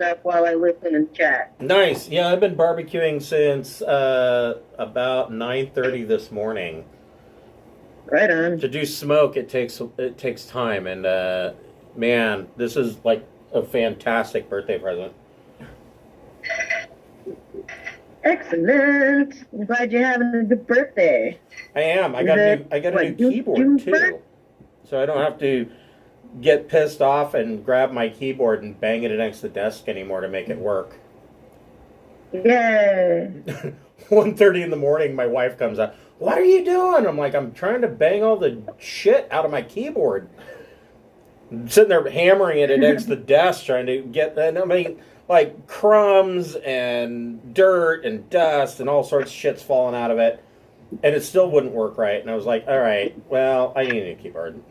stuff while I listen and chat. Nice. Yeah, I've been barbecuing since about 9:30 this morning. Right on. To do smoke, it takes time, and man, this is like a fantastic birthday present. Excellent. I'm glad you're having a good birthday. I am. I got a new keyboard too, so I don't have to get pissed off and grab my keyboard and bang it against the desk anymore to make it work. Yay. 1:30 in the morning, my wife comes out. What are you doing? I'm like, I'm trying to bang all the shit out of my keyboard. I'm sitting there hammering it against the desk, trying to get. And I mean, like crumbs and dirt and dust and all sorts of shit's falling out of it, and it still wouldn't work right. And I was like, all right, well, I need a new keyboard.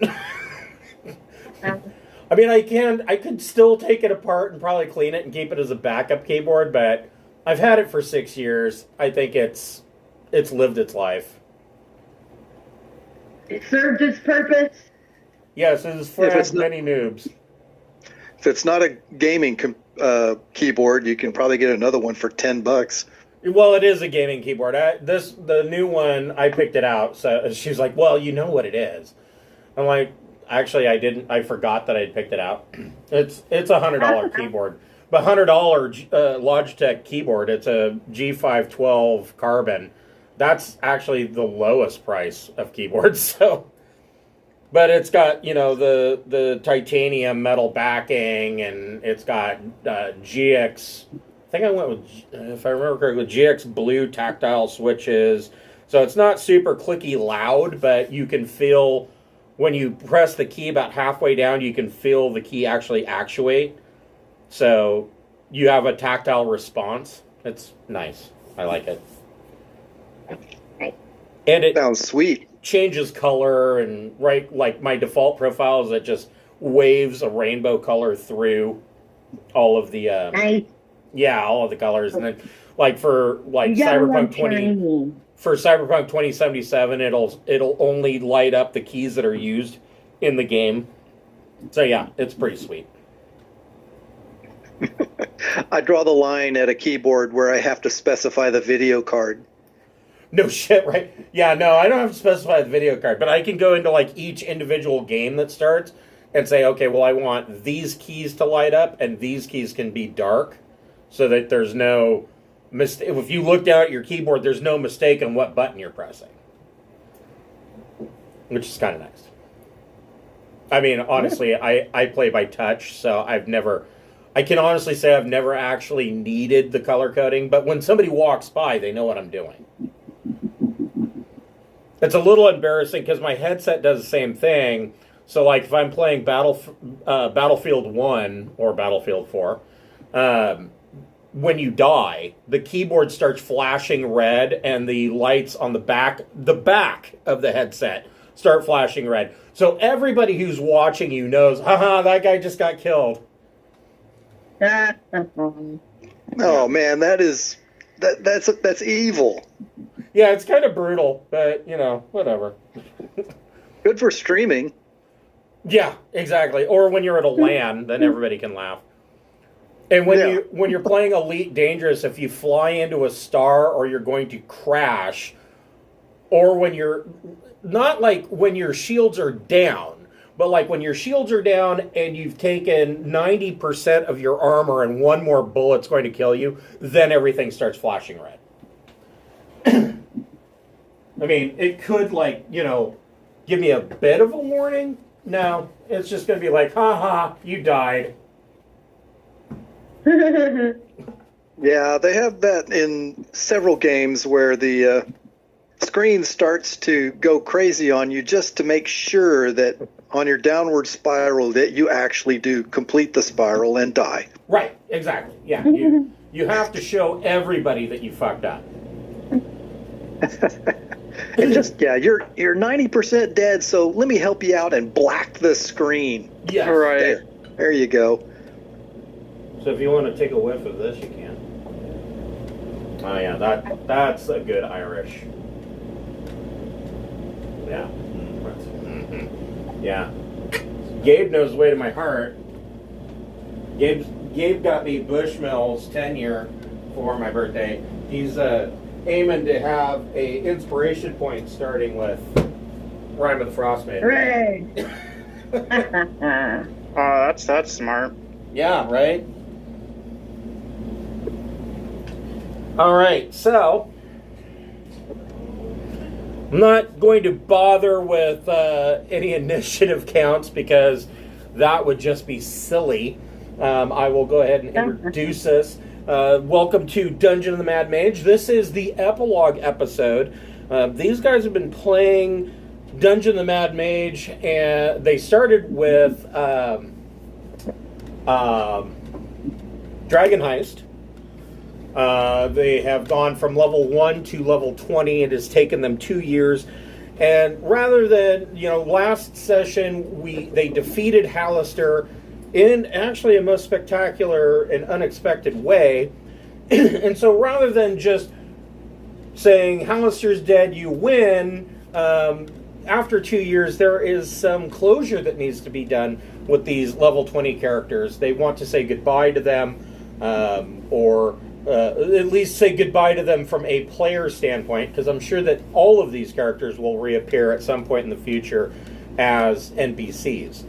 I mean, I could still take it apart and probably clean it and keep it as a backup keyboard, but I've had it for 6 years. I think it's lived its life. It served its purpose. Yes, it is for many noobs. If it's not a gaming keyboard, you can probably get another one for $10. Well, it is a gaming keyboard. The new one, I picked it out. So she's like, "Well, you know what it is." I'm like, "Actually, I didn't. I forgot that I'd picked it out. It's $100 keyboard, but $100 Logitech keyboard. It's a G512 Carbon. That's actually the lowest price of keyboards. So." But it's got, the titanium metal backing, and it's got GX. I think I went with, if I remember correctly, GX blue tactile switches. So it's not super clicky loud, but you can feel when you press the key about halfway down, you can feel the key actually actuate. So you have a tactile response. It's nice. I like it. And it sounds sweet. Changes color, and like my default profile is it just waves a rainbow color through all of the all of the colors, and then for Cyberpunk 2077 it'll only light up the keys that are used in the game. So yeah, it's pretty sweet. I draw the line at a keyboard where I have to specify the video card. No shit, right? Yeah, no, I don't have to specify the video card, but I can go into each individual game that starts and say, okay, well, I want these keys to light up and these keys can be dark, so that there's no mistake. If you look down at your keyboard, there's no mistake on what button you're pressing, which is kind of nice. I mean, honestly, I play by touch, so I can honestly say I've never actually needed the color coding, but when somebody walks by, they know what I'm doing. It's a little embarrassing because my headset does the same thing. So, if I'm playing Battlefield 1 or Battlefield 4, when you die, the keyboard starts flashing red, and the lights on the back of the headset start flashing red. So everybody who's watching you knows, haha, that guy just got killed. Oh man, that's evil. Yeah, it's kind of brutal, but whatever. Good for streaming. Yeah, exactly. Or when you're at a LAN, then everybody can laugh. And when you're playing Elite Dangerous, if you fly into a star or you're going to crash, or when you're not when your shields are down, but when your shields are down and you've taken 90% of your armor and one more bullet's going to kill you, then everything starts flashing red. I mean, it could, give me a bit of a warning. No, it's just going to be ha, you died. Yeah, they have that in several games where the screen starts to go crazy on you just to make sure that on your downward spiral that you actually do complete the spiral and die. Right, exactly. Yeah, you have to show everybody that you fucked up. And you're 90% dead, so let me help you out and black the screen. Yeah, right. There you go. So if you want to take a whiff of this, you can. Oh yeah, that's a good Irish. Yeah. Mm-hmm. Yeah. Gabe knows the way to my heart. Gabe's Gabe got me Bushmills 10-year for my birthday. He's aiming to have a inspiration point starting with Rime of the Frostmaiden. Hooray! Oh, that's smart. Yeah, right? All right, so I'm not going to bother with any initiative counts because that would just be silly. I will go ahead and introduce us. Welcome to Dungeon of the Mad Mage. This is the Epilogue episode. These guys have been playing Dungeon of the Mad Mage, and they started with Dragon Heist. They have gone from level 1 to level 20. It has taken them 2 years. And rather than, last session, they defeated Hallister in actually a most spectacular and unexpected way. And so rather than just saying, Hallister's dead, you win, after 2 years, there is some closure that needs to be done with these level 20 characters. They want to say goodbye to them, or at least say goodbye to them from a player standpoint, because I'm sure that all of these characters will reappear at some point in the future as NPCs.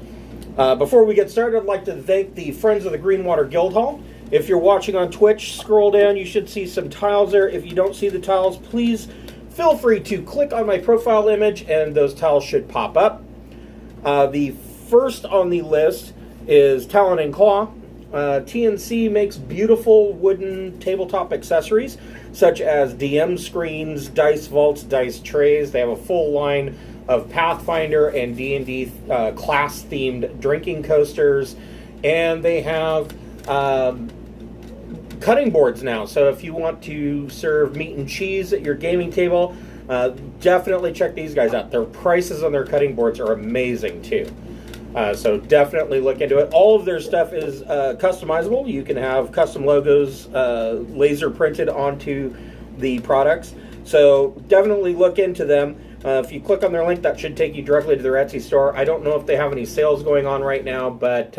Before we get started, I'd like to thank the Friends of the Greenwater Guildhall. If you're watching on Twitch, scroll down. You should see some tiles there. If you don't see the tiles, please feel free to click on my profile image, and those tiles should pop up. The first on the list is Talon Claw. TNC makes beautiful wooden tabletop accessories, such as DM screens, dice vaults, dice trays. They have a full line of Pathfinder and D&D class-themed drinking coasters, and they have cutting boards now. So if you want to serve meat and cheese at your gaming table, definitely check these guys out. Their prices on their cutting boards are amazing too. So definitely look into it. All of their stuff is customizable. You can have custom logos laser printed onto the products. So definitely look into them. If you click on their link, that should take you directly to their Etsy store. I don't know if they have any sales going on right now, but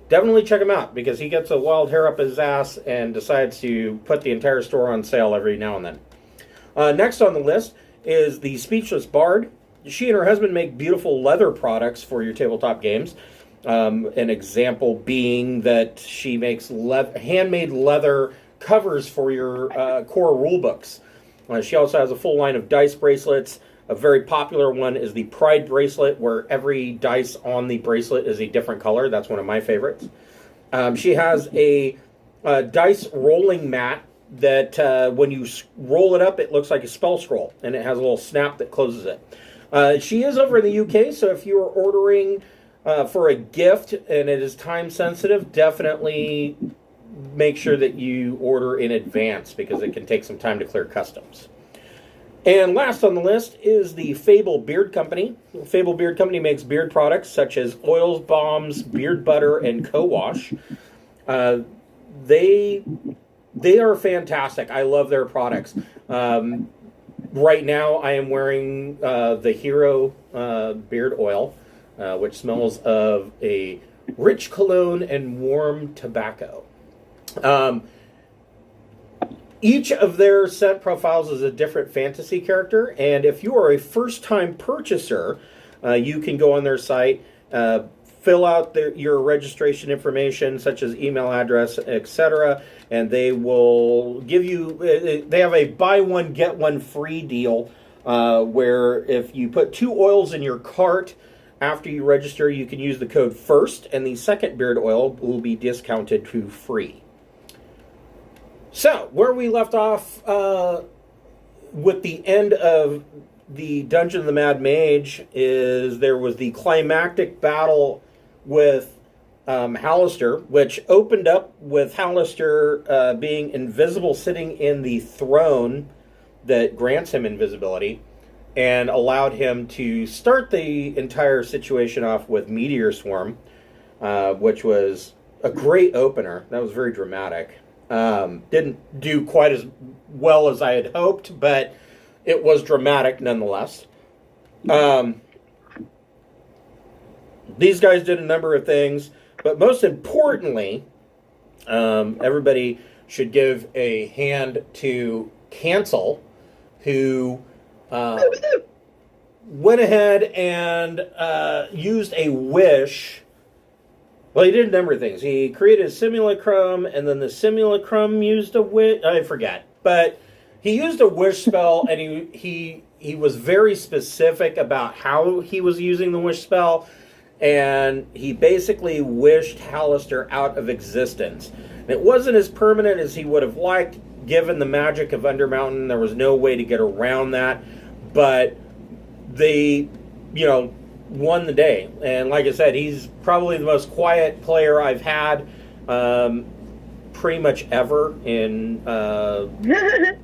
definitely check him out because he gets a wild hair up his ass and decides to put the entire store on sale every now and then. Next on the list is the Speechless Bard. She and her husband make beautiful leather products for your tabletop games. An example being that she makes handmade leather covers for your core rulebooks. She also has a full line of dice bracelets. A very popular one is the Pride bracelet, where every dice on the bracelet is a different color. That's one of my favorites. She has a dice rolling mat that when you roll it up, it looks like a spell scroll, and it has a little snap that closes it. She is over in the UK, so if you are ordering for a gift and it is time sensitive, definitely make sure that you order in advance because it can take some time to clear customs. And last on the list is the Fable Beard Company. The Fable Beard Company makes beard products such as oils, balms, beard butter, and co-wash. They are fantastic. I love their products. Right now, I am wearing the Hero beard oil, which smells of a rich cologne and warm tobacco. Each of their scent profiles is a different fantasy character, and if you are a first-time purchaser, you can go on their site, fill out your registration information, such as email address, etc., and they will give you, they have a buy one, get one free deal, where if you put 2 oils in your cart after you register, you can use the code FIRST, and the second beard oil will be discounted to free. So, where we left off with the end of the Dungeon of the Mad Mage is there was the climactic battle with Hallister, which opened up with Hallister being invisible, sitting in the throne that grants him invisibility, and allowed him to start the entire situation off with Meteor Swarm, which was a great opener. That was very dramatic. Didn't do quite as well as I had hoped, but it was dramatic nonetheless. These guys did a number of things, but most importantly, Everybody should give a hand to Cancel, who went ahead and used a wish. Well, he did a number of things. He created a simulacrum, and then the simulacrum used a wish. I forget. But he used a wish spell, and he was very specific about how he was using the wish spell, and he basically wished Hallister out of existence. And it wasn't as permanent as he would have liked, given the magic of Undermountain. There was no way to get around that, but they, won the day. And like I said, he's probably the most quiet player I've had pretty much ever in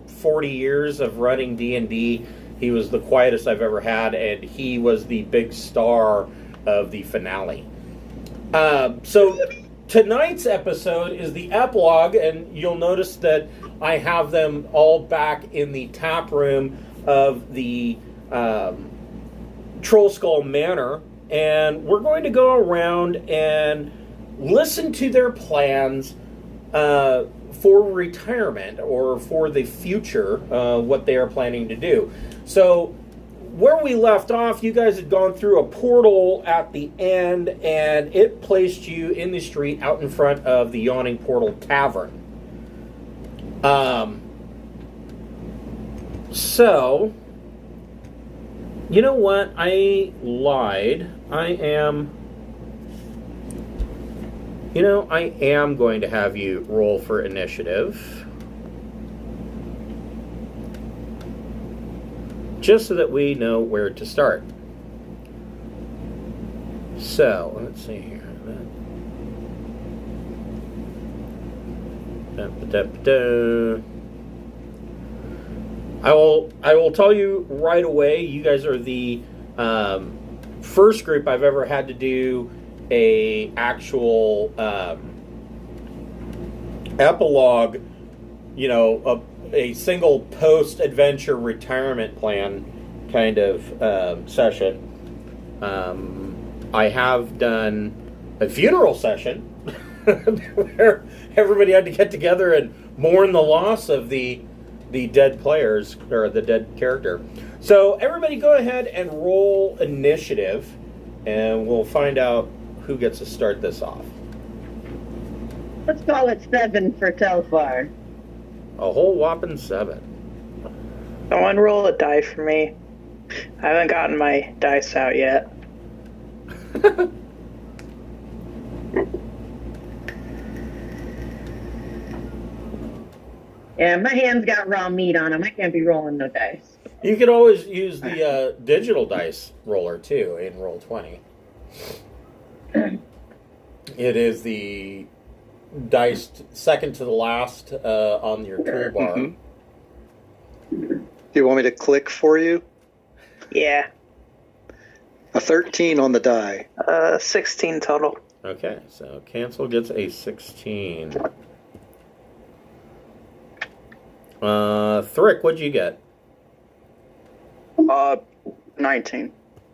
40 years of running D&D. He was the quietest I've ever had, and he was the big star of the finale. So tonight's episode is the epilogue, and you'll notice that I have them all back in the tap room of the Troll Skull Manor, and we're going to go around and listen to their plans for retirement or for the future, what they are planning to do. So where we left off, you guys had gone through a portal at the end, and it placed you in the street out in front of the Yawning Portal Tavern. So, you know what? I lied. I am going to have you roll for initiative. Just so that we know where to start. So, let's see here. I will tell you right away, you guys are the first group I've ever had to do a actual epilogue, a single post-adventure retirement plan kind of session. I have done a funeral session where everybody had to get together and mourn the loss of the dead players, or the dead character. So everybody go ahead and roll initiative, and we'll find out who gets to start this off. Let's call it 7 for Telfar. A whole whopping 7. Someone roll a die for me. I haven't gotten my dice out yet. Yeah, my hands got raw meat on them. I can't be rolling no dice. You could always use the digital dice roller, too, in Roll20. It is the dice second to the last on your toolbar. Mm-hmm. Do you want me to click for you? Yeah. A 13 on the die. 16 total. Okay, so Cancel gets a 16. Thrick, what'd you get? 19.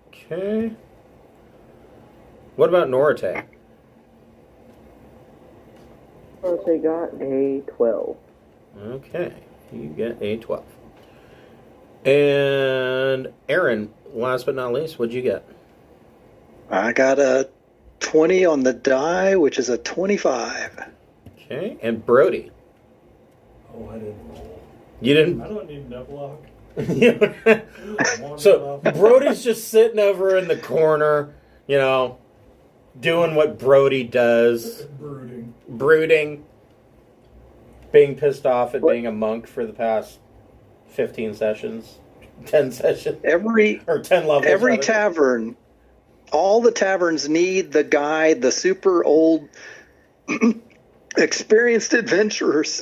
Okay. What about Norite? Norite got a 12. Okay, you get a 12. And Aaron, last but not least, what'd you get? I got a 20 on the die, which is a 25. Okay, and Brody. Oh, I didn't roll. You didn't? I don't need an epilogue. So Brody's just sitting over in the corner, doing what Brody does. Brooding. Being pissed off at being a monk for the past 15 sessions. 10 sessions. 10 levels. Every tavern, all the taverns need the super old, experienced adventurers.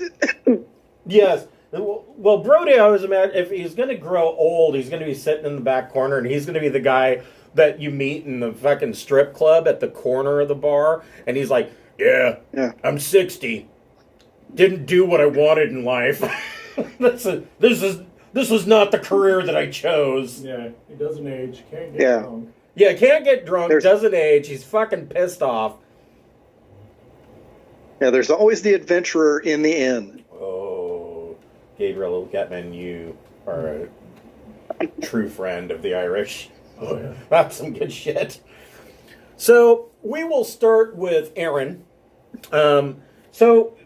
Yes. Well, Brody, I always imagine if he's going to grow old, he's going to be sitting in the back corner, and he's going to be the guy that you meet in the fucking strip club at the corner of the bar, and he's like, yeah. I'm 60. Didn't do what I wanted in life. This was not the career that I chose. Yeah, he doesn't age. Can't get drunk. Yeah, can't get drunk, doesn't age. He's fucking pissed off. Yeah, there's always the adventurer in the inn. Oh, Gabriel Getman, you are a true friend of the Irish. Oh, yeah. That's some good shit. So we will start with Aaron. So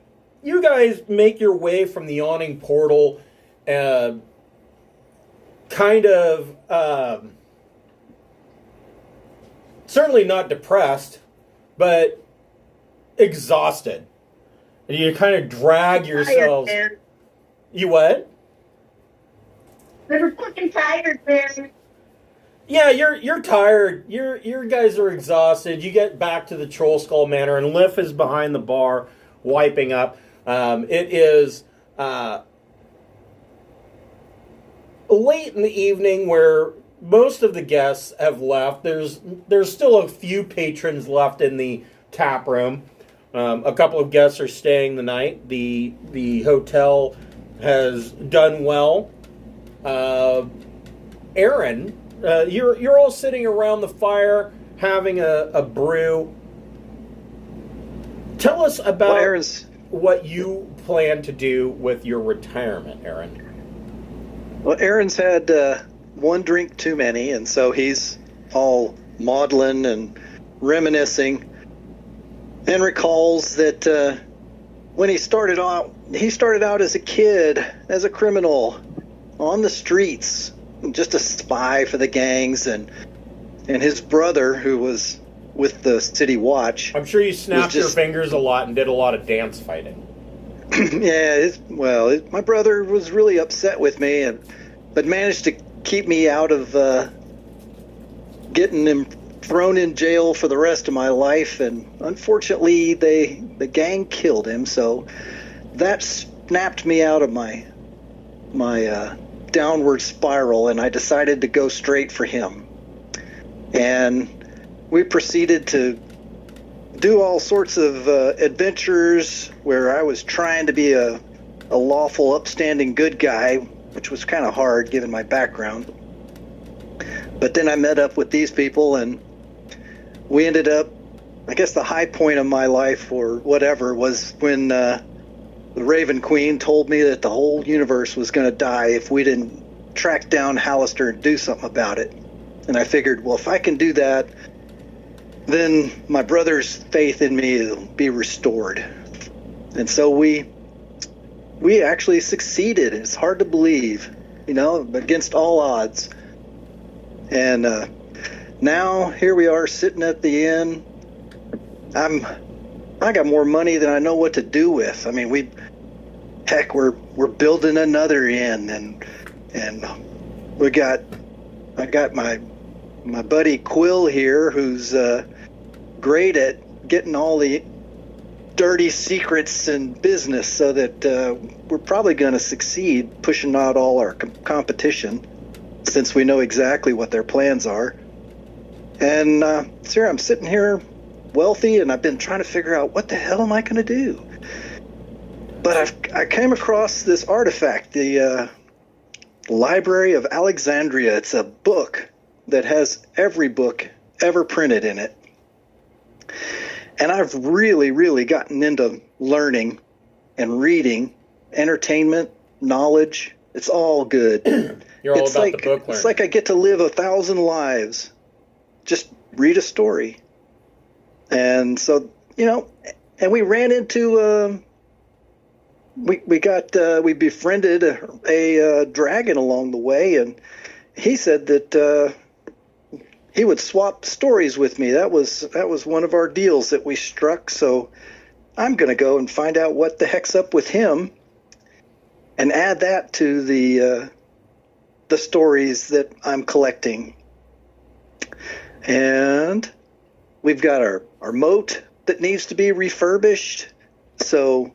you guys make your way from the yawning portal, kind of certainly not depressed, but exhausted. And you kind of drag yourselves. Tired, man. You what? They were fucking tired, man. Yeah, you're tired. Your guys are exhausted. You get back to the Troll Skull Manor, and Liff is behind the bar, wiping up. It is late in the evening, where most of the guests have left. There's still a few patrons left in the tap room. A couple of guests are staying the night. The hotel has done well. Aaron. You're all sitting around the fire having a brew. Tell us about what you plan to do with your retirement, Aaron. Well, Aaron's had one drink too many, and so he's all maudlin and reminiscing, and recalls that when he started out as a kid, as a criminal, on the streets, just a spy for the gangs, and his brother, who was with the city watch. I'm sure you snapped your fingers a lot and did a lot of dance fighting. Yeah, my brother was really upset with me, but managed to keep me out of getting him thrown in jail for the rest of my life. And unfortunately, the gang killed him, so that snapped me out of my downward spiral, and I decided to go straight for him. And we proceeded to do all sorts of adventures where I was trying to be a lawful, upstanding good guy, which was kind of hard given my background. But then I met up with these people, and we ended up, I guess the high point of my life, or whatever, was when the Raven Queen told me that the whole universe was going to die if we didn't track down Hallister and do something about it. And I figured, well, if I can do that, then my brother's faith in me will be restored. And so we actually succeeded. It's hard to believe, against all odds. And now here we are sitting at the inn. I got more money than I know what to do with. I mean, we're building another inn, and I got my buddy Quill here, who's great at getting all the dirty secrets in business, so that we're probably going to succeed pushing out all our competition, since we know exactly what their plans are. And so I'm sitting here wealthy, and I've been trying to figure out what the hell am I going to do. But I came across this artifact, the Library of Alexandria. It's a book that has every book ever printed in it. And I've really, really gotten into learning and reading, entertainment, knowledge. It's all good. You're all about the book learning. It's like I get to live 1,000 lives. Just read a story. And so, and we ran into, we befriended a dragon along the way, and he said that he would swap stories with me. That was one of our deals that we struck. So I'm going to go and find out what the heck's up with him, and add that to the stories that I'm collecting. And we've got our moat that needs to be refurbished. So,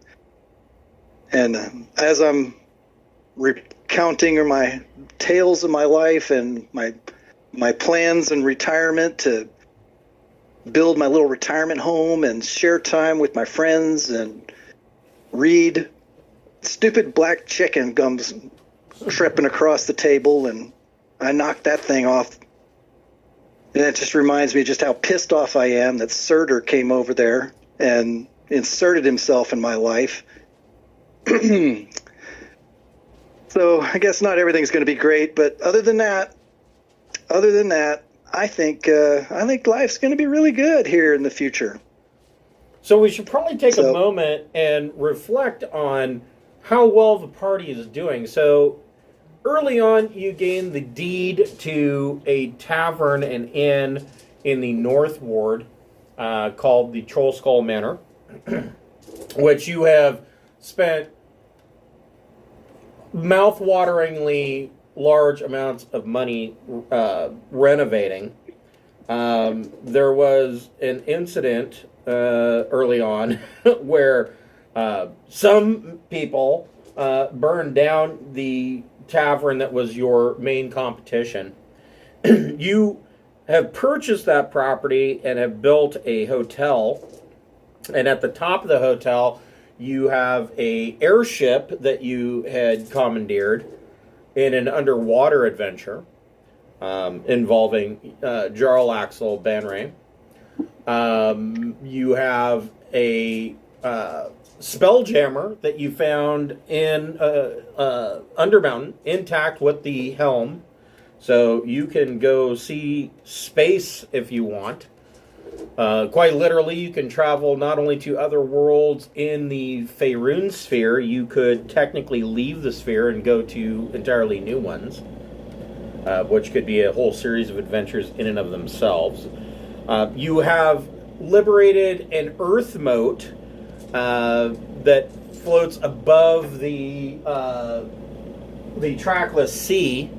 and as I'm recounting my tales of my life and my plans and retirement, to build my little retirement home and share time with my friends and read, stupid black chicken comes tripping across the table, and I knocked that thing off. And it just reminds me just how pissed off I am that Surtur came over there and, inserted himself in my life. So I guess not everything's going to be great, but other than that, I think life's going to be really good here in the future. So we should probably take a moment and reflect on how well the party is doing. So early on, you gained the deed to a tavern and inn in the North Ward called the Troll Skull Manor, which you have spent mouth-wateringly large amounts of money renovating. There was an incident early on where some people burned down the tavern that was your main competition. You have purchased that property and have built a hotel, and at the top of the hotel you have a airship that you had commandeered in an underwater adventure involving Jarl Axel Banray. You have a spelljammer that you found in Undermountain, intact with the helm, so you can go see space if you want. Quite literally, you can travel not only to other worlds in the Faerun sphere, you could technically leave the sphere and go to entirely new ones, which could be a whole series of adventures in and of themselves. You have liberated an earth moat that floats above the trackless sea,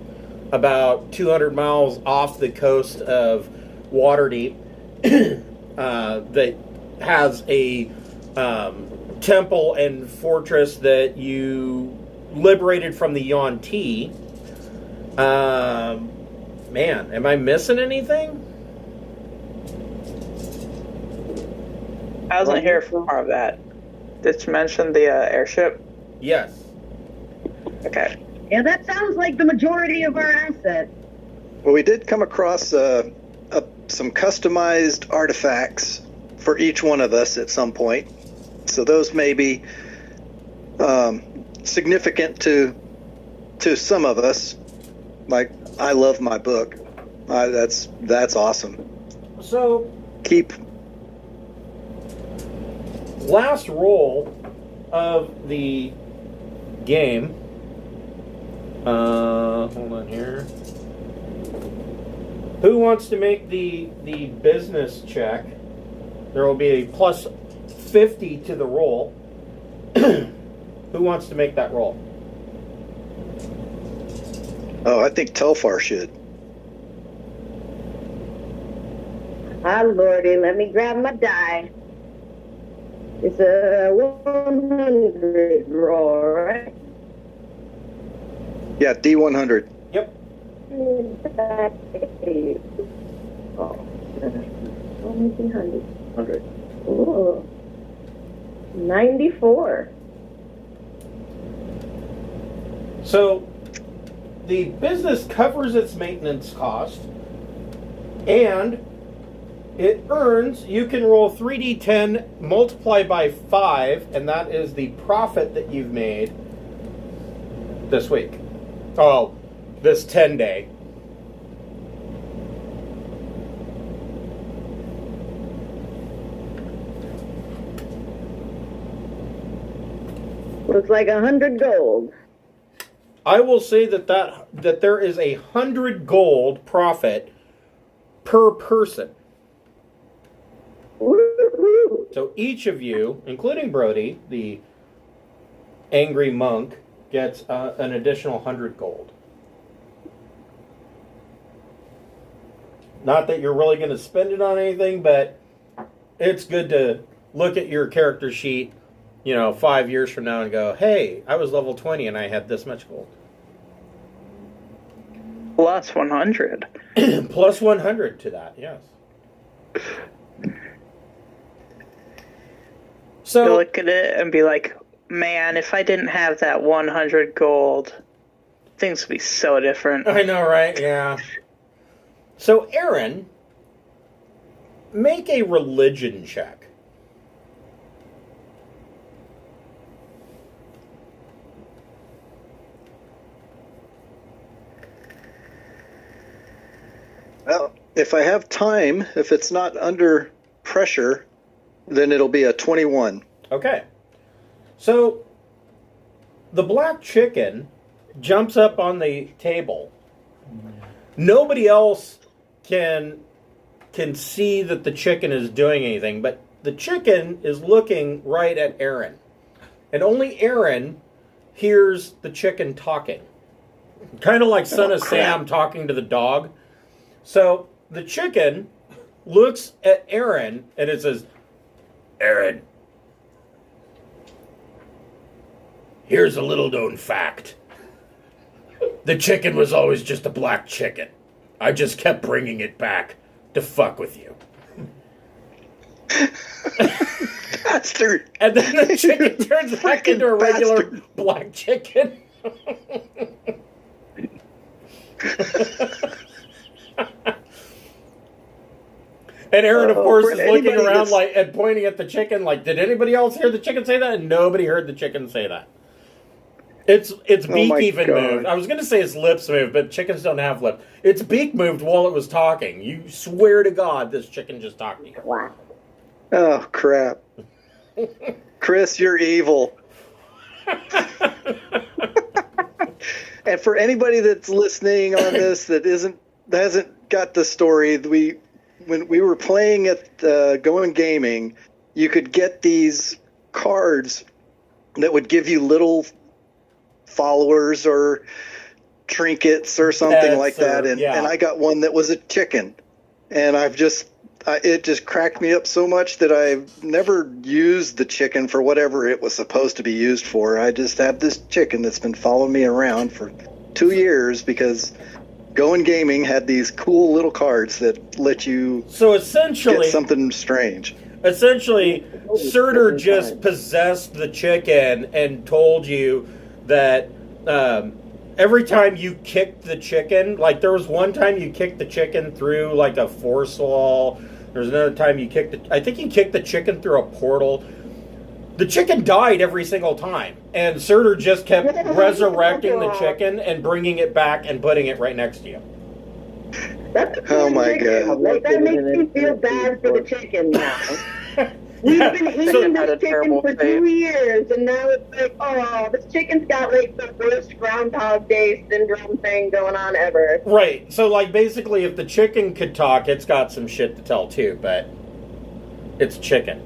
about 200 miles off the coast of Waterdeep, that has a temple and fortress that you liberated from the Yuan-Ti. Man, am I missing anything? I wasn't here for more of that. Did you mention the airship? Yes. Okay. Yeah, that sounds like the majority of our assets. Well, we did come across some customized artifacts for each one of us at some point. So those may be significant to some of us. Like, I love my book. That's awesome. So, Keep. last roll of the game. Hold on here. Who wants to make the business check? There will be a plus 50 to the roll. Who wants to make that roll? Oh, I think Telfar should. Ah, Lordy, let me grab my die. It's a 100 roll, right? Yeah, D100. Yep. Oh, only 100. Ooh. 94. So, the business covers its maintenance cost, and it earns, you can roll 3d10, multiply by 5, and that is the profit that you've made this week. Oh, this 10-day. Looks like 100 gold. I will say that there is 100 gold profit per person. Woo-hoo. So each of you, including Brody, the angry monk, gets an additional 100 gold. Not that you're really going to spend it on anything, but it's good to look at your character sheet, 5 years from now and go, hey, I was level 20 and I had this much gold. Plus 100. Plus 100 to that, yes. So You look at it and be like, man, if I didn't have that 100 gold, things would be so different. I know, right? Yeah. So, Aaron, make a religion check. Well, if I have time, if it's not under pressure, then it'll be a 21. Okay. So the black chicken jumps up on the table. Nobody else can see that the chicken is doing anything, but the chicken is looking right at Aaron. And only Aaron hears the chicken talking. Kind of like Son of Sam talking to the dog. So the chicken looks at Aaron and it says, Aaron, here's a little known fact. The chicken was always just a black chicken. I just kept bringing it back to fuck with you. Bastard! And then the chicken turns back into a regular black chicken. And Aaron, of course, is looking around like and pointing at the chicken like, did anybody else hear the chicken say that? And nobody heard the chicken say that. Its beak even moved. I was going to say its lips moved, but chickens don't have lips. Its beak moved while it was talking. You swear to God this chicken just talked to you. Wow. Oh, crap. Chris, you're evil. And for anybody that's listening on this that hasn't got the story, when we were playing at Going Gaming, you could get these cards that would give you little followers or trinkets or something like that, and I got one that was a chicken, and it just cracked me up so much that I've never used the chicken for whatever it was supposed to be used for. I just have this chicken that's been following me around for 2 years because Going Gaming had these cool little cards that let you get something strange. Essentially, Surtur just possessed the chicken and told you that every time you kicked the chicken, like there was one time you kicked the chicken through like a force wall. There's another time you kicked I think you kicked the chicken through a portal. The chicken died every single time, and Surtur just kept resurrecting the chicken and bringing it back and putting it right next to you. Oh my God! Like, that makes me feel bad for the chicken now. We've been eating this chicken for 2 years, and now it's like, oh, this chicken's got like the worst Groundhog Day syndrome thing going on ever. Right. So, like, basically, if the chicken could talk, it's got some shit to tell too, but it's chicken.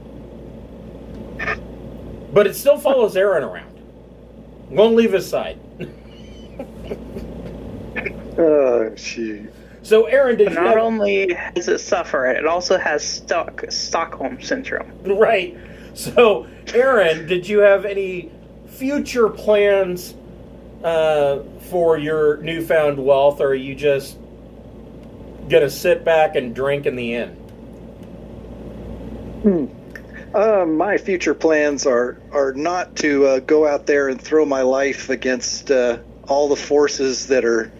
But it still follows Aaron around. Won't leave his side. Oh, shoot. So, Aaron, did you not only does it suffer, it also has Stockholm Syndrome. Right. So, Aaron, did you have any future plans for your newfound wealth, or are you just going to sit back and drink in the inn? My future plans are not to go out there and throw my life against all the forces that are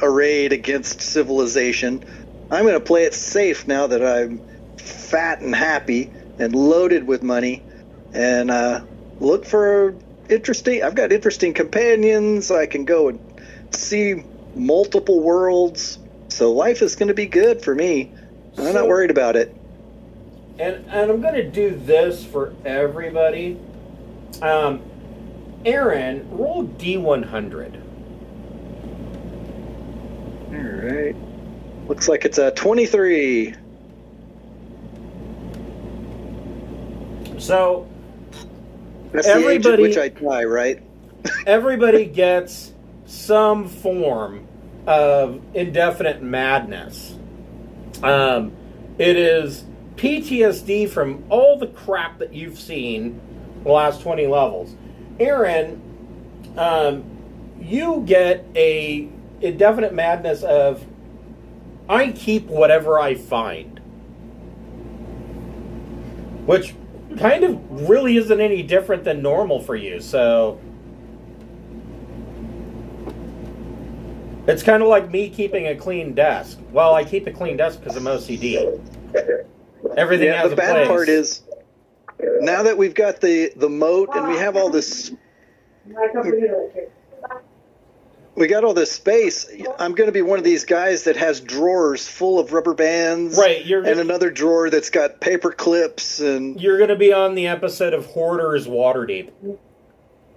arrayed against civilization. I'm going to play it safe now that I'm fat and happy and loaded with money, and look for I've got interesting companions. I can go and see multiple worlds, so life is going to be good for me. I'm not worried about it. And I'm going to do this for everybody. Aaron, roll D100. All right. Looks like it's a 23. So, that's the age at which I die, right? Everybody gets some form of indefinite madness. It is PTSD from all the crap that you've seen the last 20 levels. Aaron, you get a indefinite madness of, I keep whatever I find. Which kind of really isn't any different than normal for you, so it's kind of like me keeping a clean desk. Well, I keep a clean desk because I'm OCD. Everything has a place. The bad part is, now that we've got the moat and we have all this we got all this space. I'm going to be one of these guys that has drawers full of rubber bands, Right, and another drawer that's got paper clips, and you're going to be on the episode of Hoarders Waterdeep.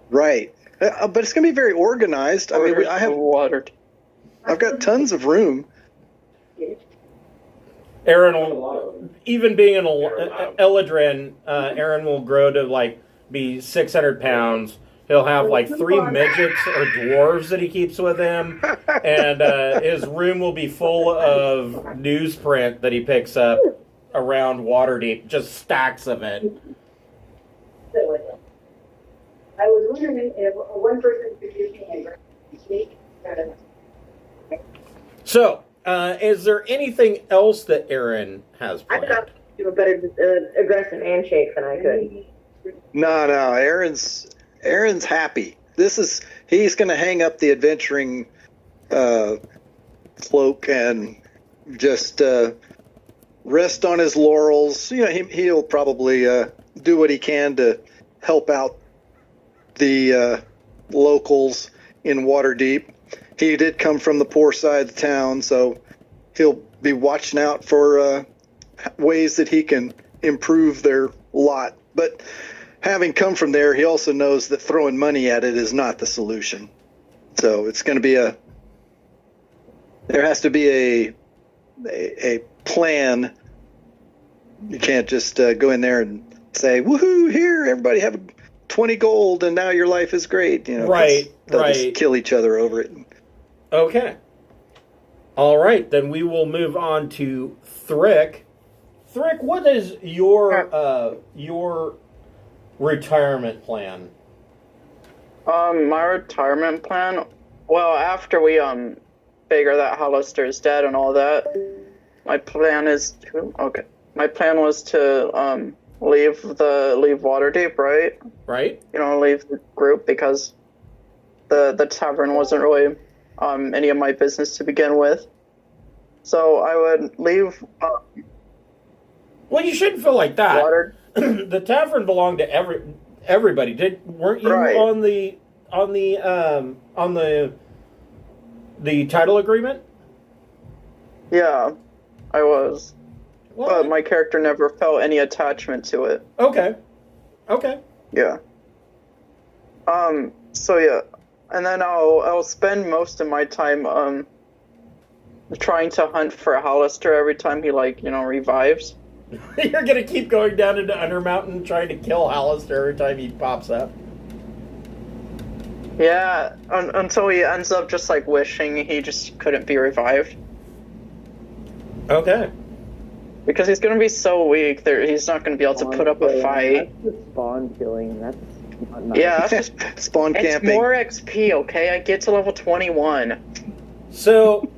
right. But it's going to be very organized. I mean, I've got tons of room. Aaron will, even being an Eladrin, Aaron will grow to like be 600 pounds. He'll have like 3 midgets or dwarves that he keeps with him, and his room will be full of newsprint that he picks up around Waterdeep, just stacks of it. I was wondering if one person could use me. So, is there anything else that Aaron has I planned? thought I could do a better aggressive handshake than I could. No, Aaron's happy. He's going to hang up the adventuring cloak and just rest on his laurels. You know, he'll probably do what he can to help out the locals in Waterdeep. He did come from the poor side of the town, so he'll be watching out for ways that he can improve their lot. But having come from there, he also knows that throwing money at it is not the solution. So it's going to be there has to be a plan. You can't just go in there and say, "Woohoo! Here, everybody have 20 gold, and now your life is great." You know, Right. They'll just kill each other over it. Okay. All right, then we will move on to Thrick. Thrick, what is your retirement plan? My retirement plan. Well, after we figure that Hollister's dead and all that, my plan is to My plan was to leave Waterdeep, right? Right. You know, leave the group because the tavern wasn't really any of my business to begin with. So I would leave. Well, you shouldn't feel like that. The tavern belonged to everybody. Weren't you Right. on the title agreement? Yeah, I was. Well, But my character never felt any attachment to it. Okay. Yeah. So yeah, and then I'll spend most of my time trying to hunt for Hollister every time he revives. You're gonna keep going down into Undermountain trying to kill Hollister every time he pops up. Yeah, until he ends up just wishing he just couldn't be revived. Okay. Because he's gonna be so weak, he's not gonna be able to put up a fight. That's just spawn killing. That's not nice. Yeah, that's just Spawn it's camping. more XP, okay? I get to level 21. So,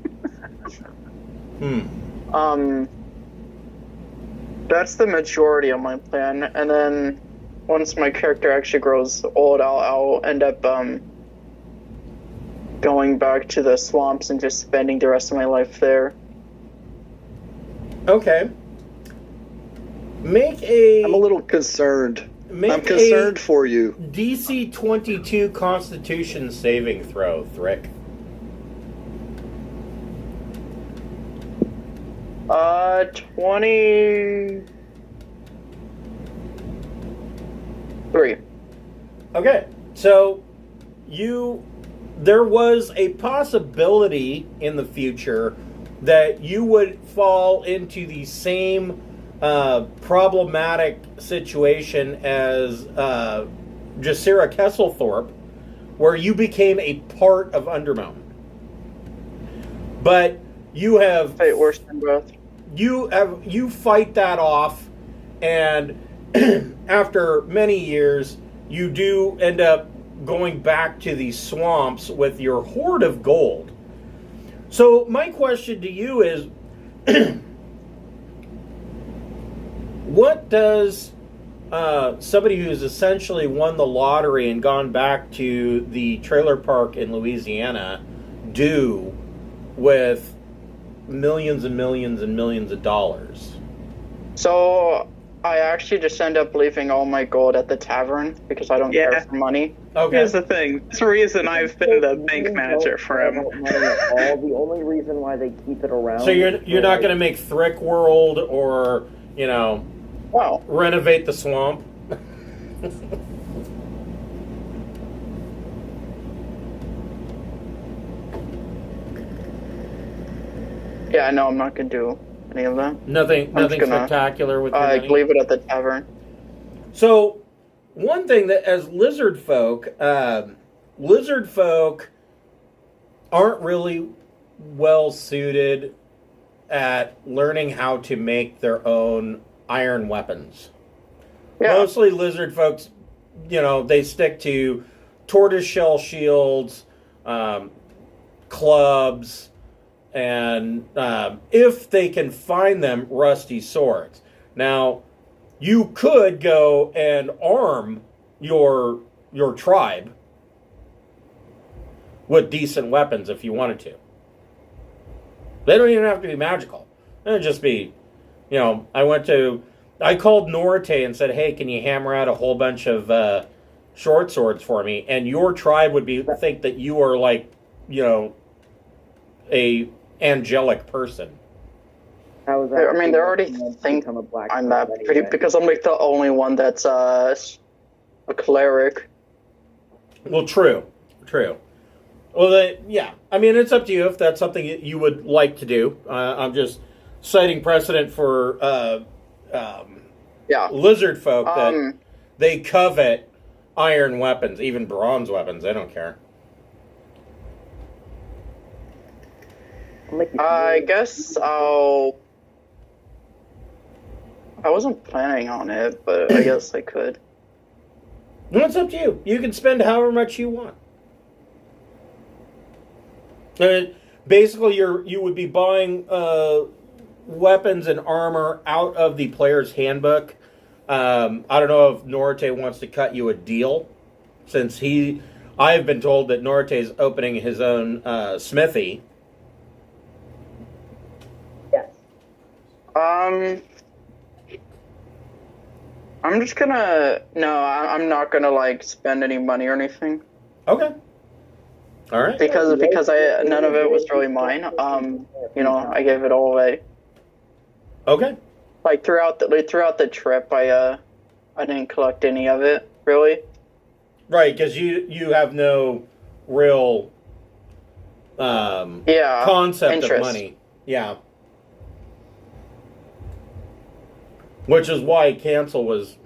That's the majority of my plan, and then once my character actually grows old, I'll end up going back to the swamps and just spending the rest of my life there. okay. I'm a little concerned. I'm concerned for you. DC 22 Constitution saving throw, Thrick. 23. Okay, so there was a possibility in the future that you would fall into the same problematic situation as Jaceera Kesselthorpe, where you became a part of Undermountain. But you have Fate worse than both. you fight that off, and after many years, you do end up going back to these swamps with your hoard of gold. So my question to you is, what does somebody who's essentially won the lottery and gone back to the trailer park in Louisiana do with millions and millions and millions of dollars? So I actually just end up leaving all my gold at the tavern because I don't care for money. Okay. Here's the thing. That's the reason I've been the bank manager for him. The only reason why they keep it around. So you're not going to make Thrick World or, you know, Wow. renovate the swamp? Yeah, no, I'm not gonna do any of that. Nothing gonna, spectacular with your money? Leave it at the tavern. So, one thing that as lizard folk aren't really well suited at learning how to make their own iron weapons. Yeah. Mostly lizard folks, you know, they stick to tortoiseshell shields, clubs, and if they can find them, rusty swords. Now, you could go and arm your tribe with decent weapons if you wanted to. They don't even have to be magical. It'd just be, you know, I called Norte and said, hey, can you hammer out a whole bunch of short swords for me? And your tribe would think that you are like, you know, a angelic person. How is that? I mean, they already think I'm that pretty because I'm like the only one that's a cleric. Well, true. Well, yeah. I mean, it's up to you if that's something you would like to do. I'm just citing precedent for lizard folk that they covet iron weapons, even bronze weapons. They don't care. I guess I wasn't planning on it, but I guess I could. Well, it's up to you. You can spend however much you want. Basically, you would be buying weapons and armor out of the player's handbook. I don't know if Norte wants to cut you a deal, since I've been told that Norte is opening his own smithy. Yes. I'm just gonna I'm not gonna like spend any money or anything. Okay. All right. Because none of it was really mine. You know, I gave it all away. Okay. Like throughout the trip, I didn't collect any of it really. Right, because you have no real concept interest. of money. Yeah. Which is why Cancel was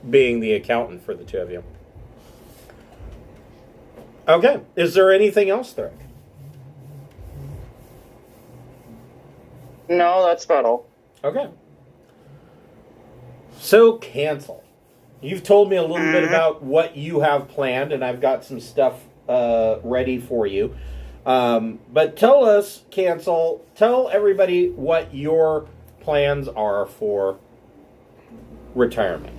being the accountant for the two of you. Okay. Is there anything else there? No, that's about all. Okay. So, Cancel. You've told me a little bit about what you have planned, and I've got some stuff ready for you. But tell us, Cancel, tell everybody what your plans are for retirement.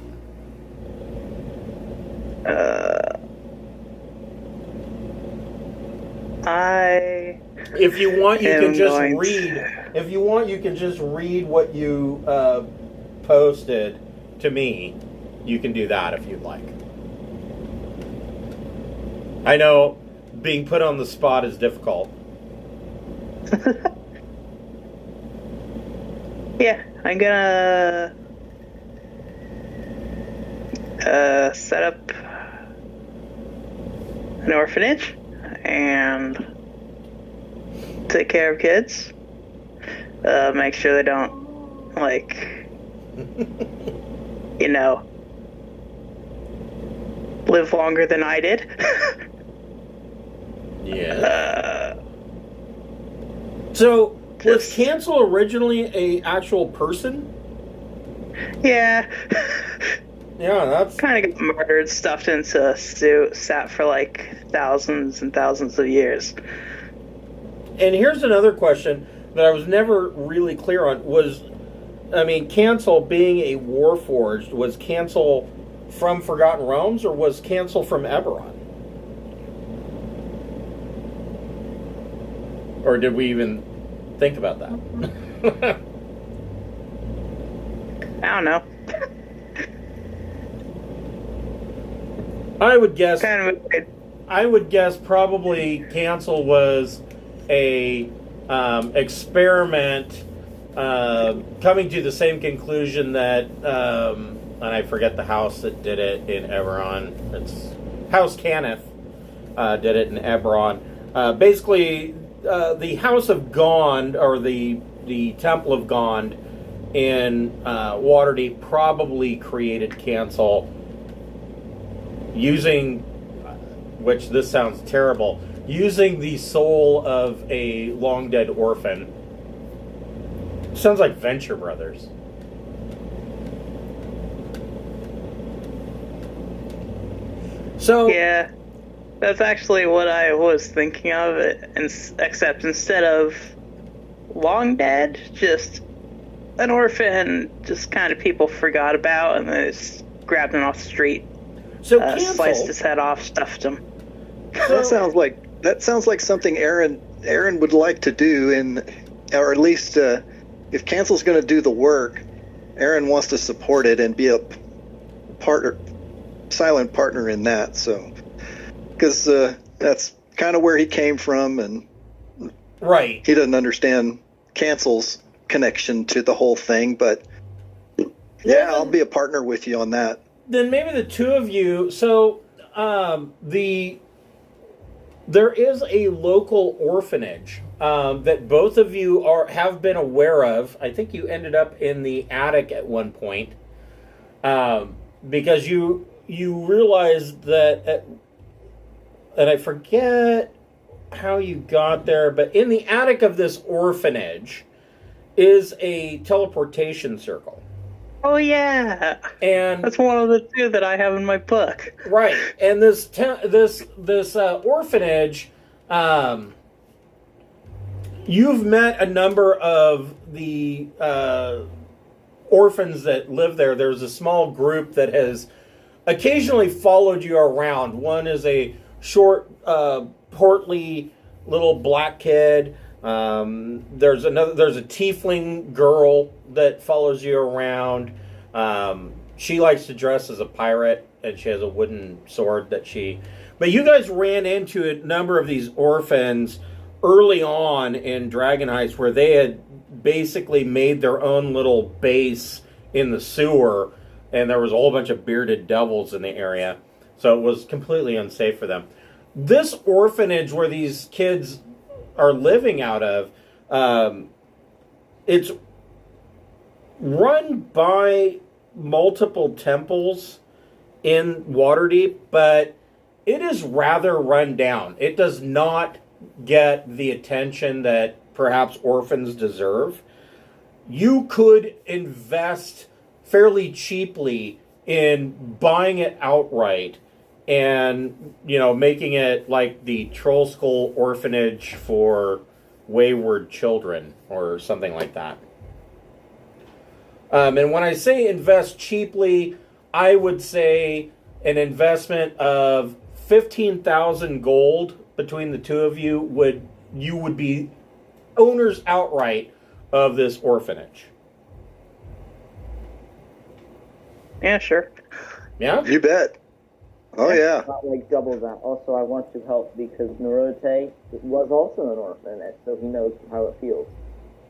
If you want, you can just read. If you want, you can just read what you posted to me. You can do that if you'd like. I know being put on the spot is difficult. Yeah, I'm gonna set up an orphanage and take care of kids. Make sure they don't, like, you know, live longer than I did. Yeah. So, was Cancel originally a actual person? Yeah. Yeah, that's kind of got murdered, stuffed into a suit, sat for like thousands and thousands of years. And here's another question that I was never really clear on. Cancel being a Warforged, was Cancel from Forgotten Realms or was Cancel from Eberron? Or did we even think about that? I don't know. I would guess. Kind of weird. I would guess probably cancel was a experiment coming to the same conclusion that, and I forget the house that did it in Eberron. It's House Cannith did it in Eberron. Basically, the House of Gond, or the Temple of Gond in Waterdeep, probably created cancel using, which this sounds terrible, using the soul of a long dead orphan. Sounds like Venture Brothers. So Yeah, that's actually what I was thinking of. Except instead of long dead, just an orphan, just kind of people forgot about, and then just grabbed him off the street, so cancel. sliced his head off, stuffed him. That sounds like something Aaron would like to do, or at least if Cancel's going to do the work, Aaron wants to support it and be a silent partner in that. So, because that's kind of where he came from, and right, he doesn't understand Cancel's connection to the whole thing. But yeah, I'll be a partner with you on that. Then maybe the two of you. So there is a local orphanage that both of you have been aware of. I think you ended up in the attic at one point because you realized that, and I forget how you got there, but in the attic of this orphanage is a teleportation circle. Oh yeah, and that's one of the two that I have in my book. Right, and this orphanage, you've met a number of the orphans that live there. There's a small group that has occasionally followed you around. One is a short, portly little black kid. There's a tiefling girl that follows you around. She likes to dress as a pirate, and she has a wooden sword but you guys ran into a number of these orphans early on in Dragon Heights, where they had basically made their own little base in the sewer, and there was a whole bunch of bearded devils in the area, so it was completely unsafe for them. This orphanage where these kids are living out of, it's run by multiple temples in Waterdeep, but it is rather run down. It does not get the attention that perhaps orphans deserve. You could invest fairly cheaply in buying it outright and, making it like the Troll Skull Orphanage for wayward children or something like that. And when I say invest cheaply, I would say an investment of 15,000 gold between the two of you would be owners outright of this orphanage. Yeah, sure. Yeah? You bet. Oh, yeah. Not like double that. Also, I want to help because Narote was also an orphan, so he knows how it feels.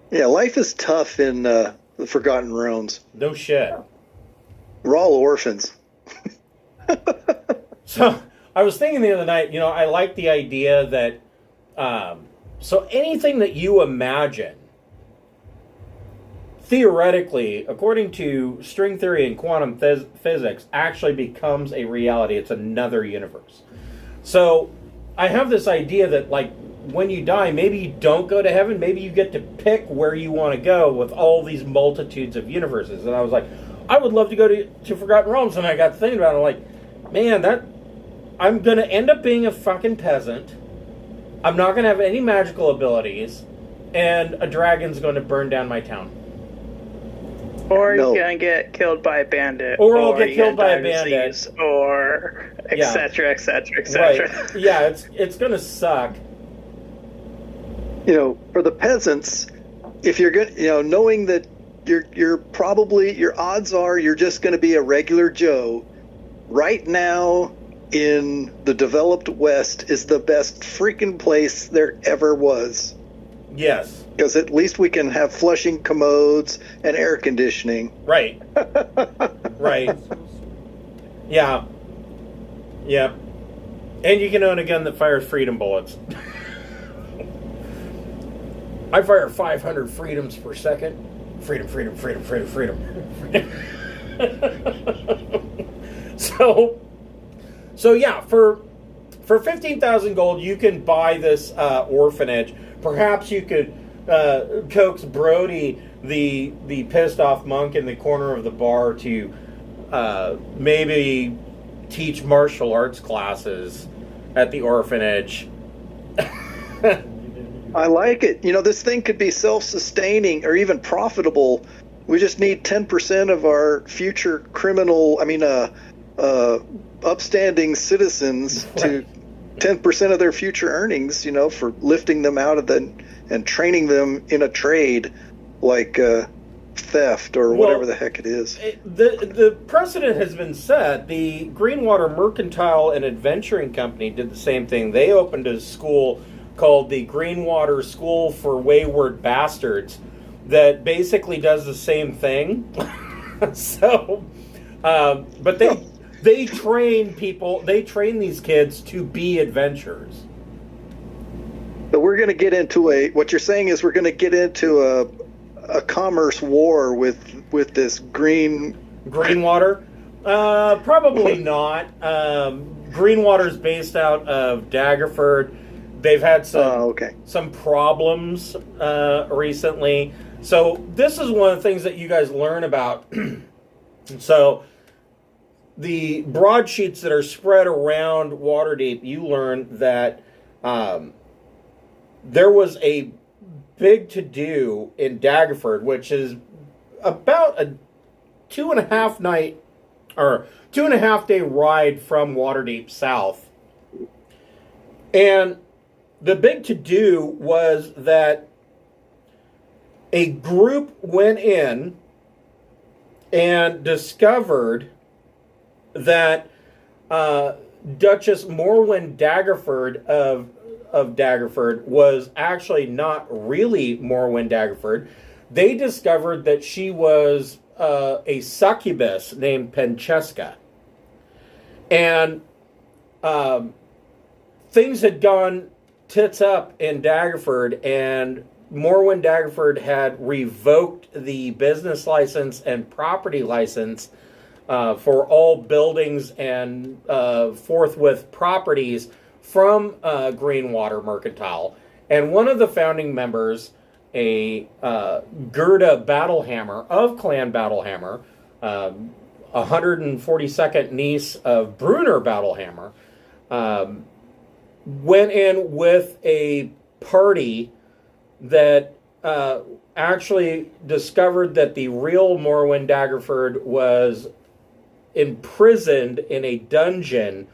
Yeah, life is tough in the Forgotten Realms. No shit. We're all orphans. So, I was thinking the other night, I like the idea that, so anything that you imagine, theoretically, according to string theory and quantum physics, actually becomes a reality. It's another universe. So, I have this idea that, when you die, maybe you don't go to heaven, maybe you get to pick where you want to go with all these multitudes of universes. And I was like, I would love to go to Forgotten Realms, and I got thinking about it, I'm like, man, I'm going to end up being a fucking peasant. I'm not going to have any magical abilities, and a dragon's going to burn down my town. Or you're going to get killed by a bandit. Or I'll get killed by a bandit. Disease, or etc., etc., etc. Right. Yeah, it's going to suck. For the peasants, if you're good, knowing that you're probably, your odds are you're just going to be a regular Joe. Right now, in the developed West is the best freaking place there ever was. Yes. Because at least we can have flushing commodes and air conditioning. Right. Right. Yeah. Yeah. And you can own a gun that fires freedom bullets. I fire 500 freedoms per second. Freedom, freedom, freedom, freedom, freedom. So yeah, for 15,000 gold, you can buy this orphanage. Perhaps you could coax Brody, the pissed off monk in the corner of the bar, to maybe teach martial arts classes at the orphanage. I like it. You know, this thing could be self-sustaining or even profitable. We just need 10% of our future upstanding citizens to 10% of their future earnings, you know, for lifting them out of and training them in a trade like theft or whatever the heck it is. The precedent has been set. The Greenwater Mercantile and Adventuring Company did the same thing. They opened a school called the Greenwater School for Wayward Bastards that basically does the same thing. But they train people, they train these kids to be adventurers. So we're going to get into what you're saying is we're going to get into a commerce war with this Greenwater? Probably not. Greenwater's based out of Daggerford. They've had some problems recently. So this is one of the things that you guys learn about. So the broadsheets that are spread around Waterdeep, you learn that there was a big to-do in Daggerford, which is about a 2.5 day ride from Waterdeep south. And the big to-do was that a group went in and discovered that Duchess Morwen Daggerford of Daggerford was actually not really Morwen Daggerford. They discovered that she was a succubus named Pencheska. And things had gone tits up in Daggerford, and Morwen Daggerford had revoked the business license and property license for all buildings and forthwith properties from Greenwater Mercantile. And one of the founding members, a Gerda Battlehammer of Clan Battlehammer, 142nd niece of Brunner Battlehammer, went in with a party that actually discovered that the real Morwen Daggerford was imprisoned in a dungeon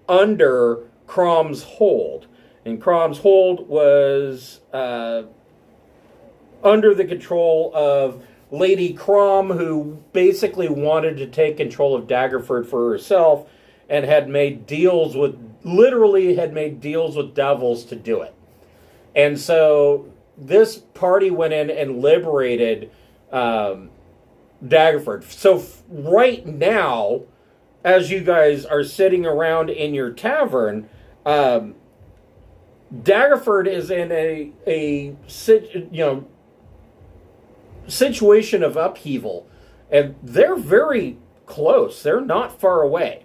under Crom's Hold. And Crom's Hold was under the control of Lady Crom, who basically wanted to take control of Daggerford for herself and had made deals with devils to do it. And so this party went in and liberated Daggerford. So right now, as you guys are sitting around in your tavern, Daggerford is in a situation of upheaval, and they're very close. They're not far away.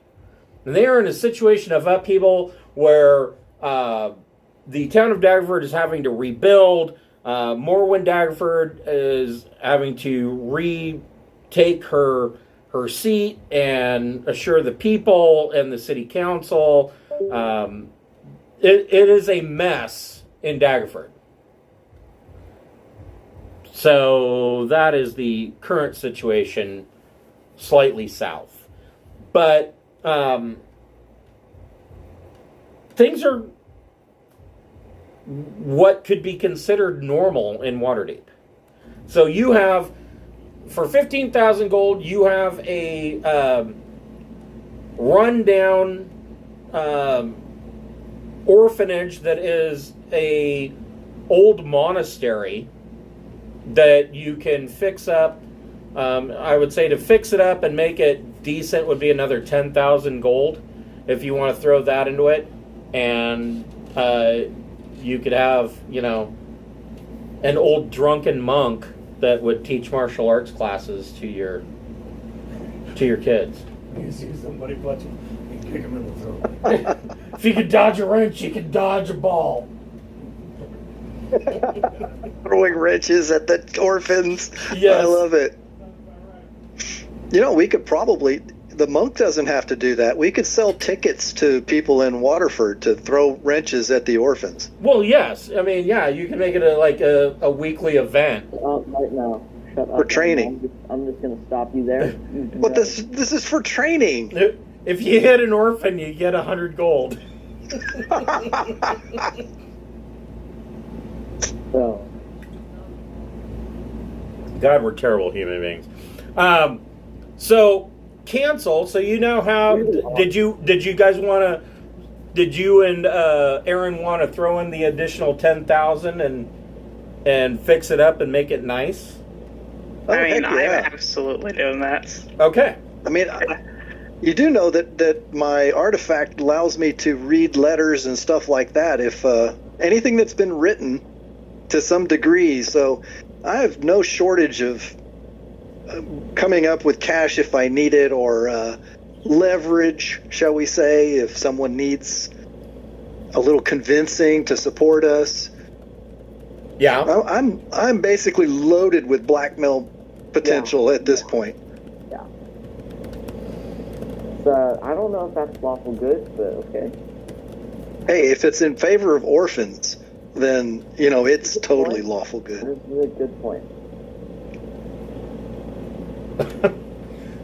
And they are in a situation of upheaval where the town of Daggerford is having to rebuild. Morwen Daggerford is having to retake her seat and assure the people and the city council. It is a mess in Daggerford. So that is the current situation, slightly south. But things are what could be considered normal in Waterdeep. So you have, for 15,000 gold, you have a rundown orphanage that is a old monastery that you can fix up. I would say to fix it up and make it decent would be another 10,000 gold if you want to throw that into it. And you could have, an old drunken monk that would teach martial arts classes to your kids. You see somebody punching, you kick him in the throat. If you could dodge a wrench, you could dodge a ball. Throwing wrenches at the orphans. Yes. I love it. We could probably, the monk doesn't have to do that. We could sell tickets to people in Waterford to throw wrenches at the orphans. Well, yes. I mean, yeah, you can make it a weekly event. Right now. Shut up. For training. I'm just going to stop you there. But this is for training. If you hit an orphan, you get 100 gold. So, God, we're terrible human beings. So cancel. So how did you guys want to? Did you and Aaron want to throw in the additional 10,000 and fix it up and make it nice? I mean, heck I'm yeah. absolutely doing that. Okay. I mean, you do know that my artifact allows me to read letters and stuff like that. If anything that's been written to some degree, so I have no shortage of coming up with cash if I need it, or leverage, shall we say, if someone needs a little convincing to support us. Yeah. I'm basically loaded with blackmail potential at this point. yeah. So, I don't know if that's lawful good, but okay. Hey, if it's in favor of orphans, then, it's totally lawful good. This is a good point.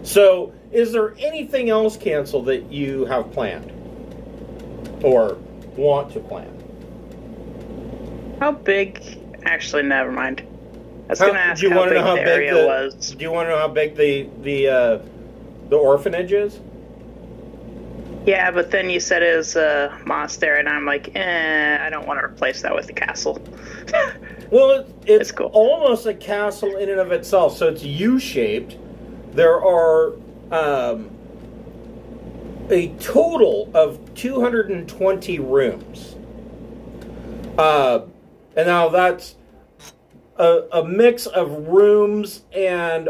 So, is there anything else, Cancel, that you have planned or want to plan? How big? Actually, never mind. I was going to ask do you how want to big know how the big area was. Do you want to know how big the orphanage is? Yeah, but then you said it was a monastery, and I'm like, I don't want to replace that with the castle. Well, it's cool. Almost a castle in and of itself. So it's U-shaped. There are a total of 220 rooms. And now that's a mix of rooms and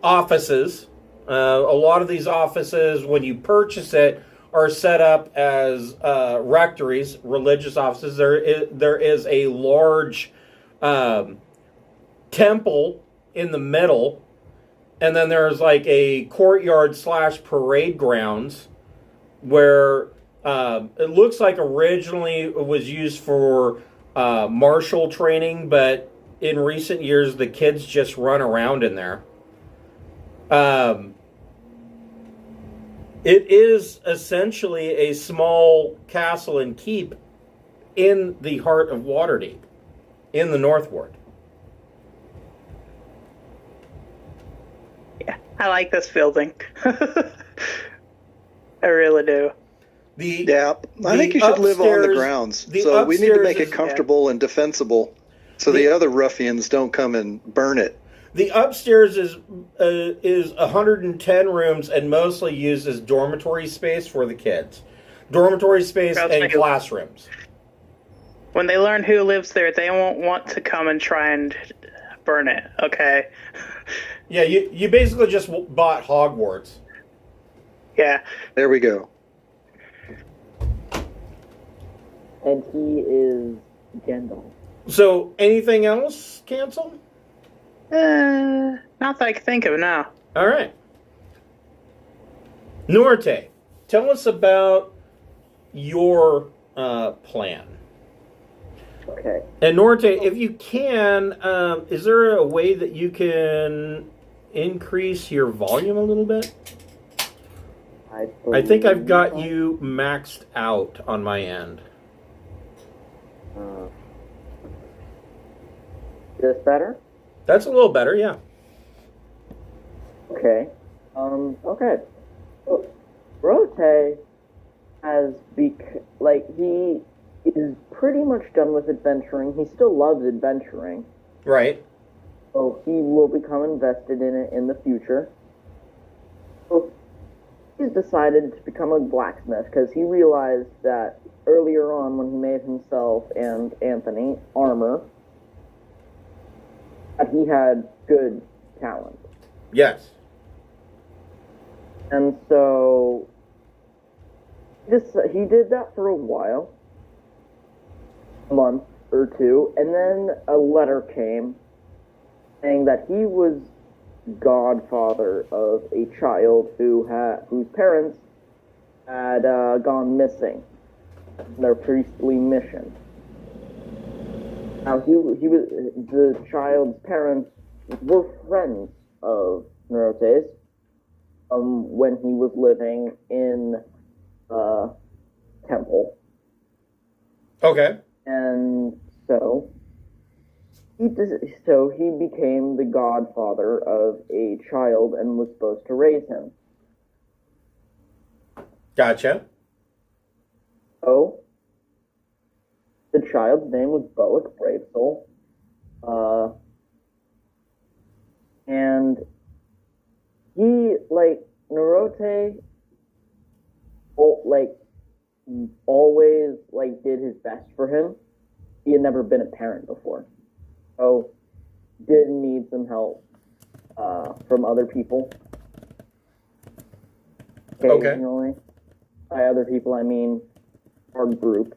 offices. A lot of these offices, when you purchase it, are set up as rectories, religious offices. There is a large temple in the middle, and then there's like a courtyard / parade grounds where it looks like originally it was used for martial training, but in recent years the kids just run around in there. It is essentially a small castle and keep in the heart of Waterdeep, in the Northward. Yeah, I like this building. I really do. I think you should live on the grounds. So we need to make it comfortable and defensible so the other ruffians don't come and burn it. The upstairs is 110 rooms and mostly used as dormitory space for the kids. Dormitory space and classrooms. When they learn who lives there, they won't want to come and try and burn it, okay? Yeah, you basically just bought Hogwarts. Yeah. There we go. And he is Gandalf. So, anything else, Cancel? Not that I can think of now. All right. Norte, tell us about your plan. Okay. And Norte, if you can, is there a way that you can increase your volume a little bit? I think I've got you maxed out on my end. This better? That's a little better, yeah. Okay. Okay. Rote has he is pretty much done with adventuring. He still loves adventuring. Right. So he will become invested in it in the future. So he's decided to become a blacksmith because he realized that earlier on when he made himself and Anthony armor, that he had good talent. Yes. And so he did that for a while, a month or two, and then a letter came saying that he was godfather of a child whose parents had gone missing in their priestly mission. Now the child's parents were friends of Neurotes when he was living in temple. Okay. And so he became the godfather of a child and was supposed to raise him. Gotcha. So the child's name was Boic Bravesoul. And he, Neurote, always, did his best for him. He had never been a parent before. So, did need some help from other people. Occasionally. Okay. By other people, I mean our group.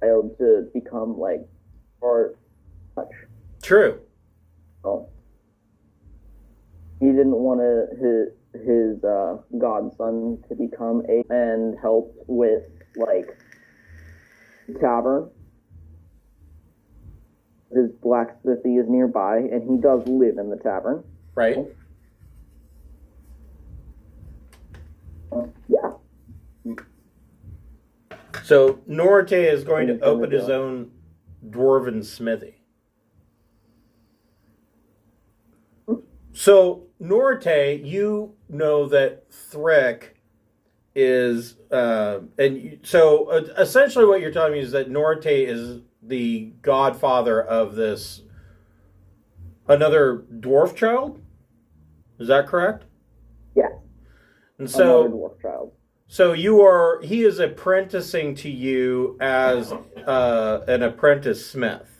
Failed to become, part much. True. So, he didn't want his godson to become and helped with tavern. His blacksmithy is nearby, and he does live in the tavern. Right. Yeah. So Norte is going to open his own dwarven smithy. So Norte, you know that Thrick is, so essentially what you're telling me is that Norte is the godfather of another dwarf child? Is that correct? Yeah. And so, another dwarf child. So he is apprenticing to you as an apprentice smith.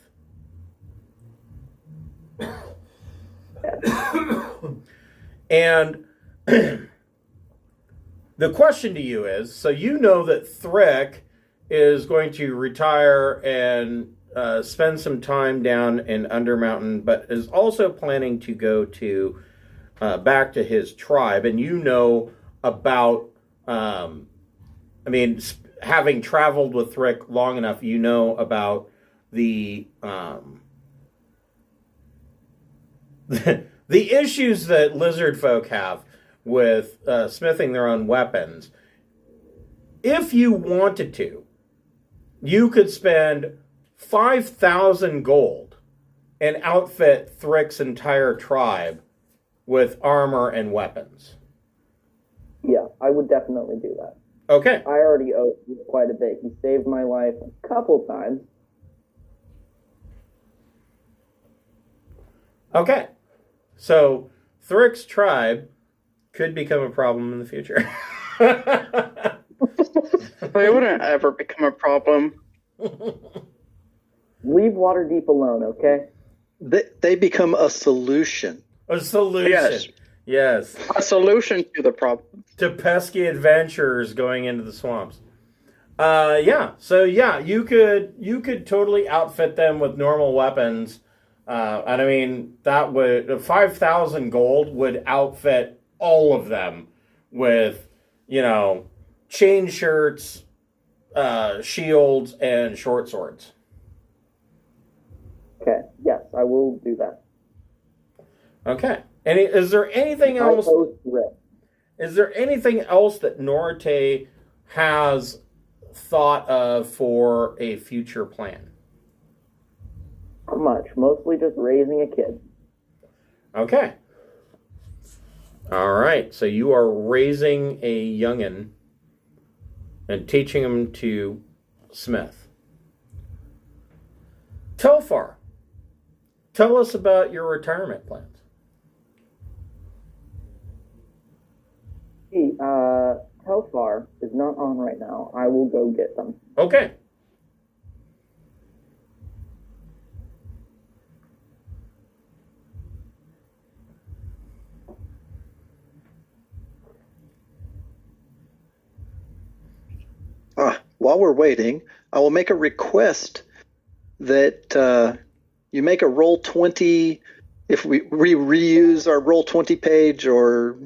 And the question to you is, so you know that Thrick is going to retire and spend some time down in Undermountain, but is also planning to go to back to his tribe, and you know about having traveled with Thrick long enough, you know about the the issues that lizard folk have with smithing their own weapons. If you wanted to, you could spend 5,000 gold and outfit Thrick's entire tribe with armor and weapons. Yeah, I would definitely do that. Okay. I already owe him quite a bit. He saved my life a couple times. Okay. So, Thrick's tribe could become a problem in the future. They wouldn't ever become a problem. Leave Waterdeep alone, okay? They become a solution. A solution. Yes. A solution to the problem. To pesky adventurers going into the swamps. So you could totally outfit them with normal weapons. And I mean, that would 5,000 gold would outfit all of them with, chain shirts, shields, and short swords. Okay. Yes, I will do that. Okay. Is there anything else? Is there anything else that Norte has thought of for a future plan? Not much. Mostly just raising a kid. Okay. All right. So you are raising a youngin and teaching him to smith. Telfar, tell us about your retirement plans. Hey, Telfar is not on right now. I will go get them. Okay. While we're waiting, I will make a request that you make a Roll20. If we reuse our Roll20 page, or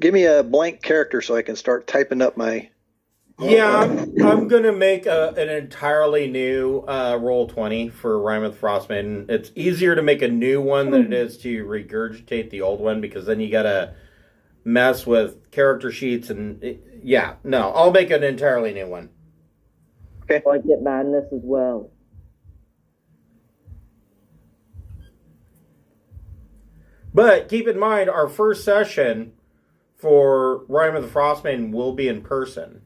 give me a blank character so I can start typing up my. Yeah, I'm going to make an entirely new Roll20 for Rime with Frostmaiden. It's easier to make a new one than it is to regurgitate the old one, because then you got to mess with character sheets and I'll make an entirely new one. Okay. I get madness as well. But keep in mind, our first session for Rime with the Frostmaiden will be in person.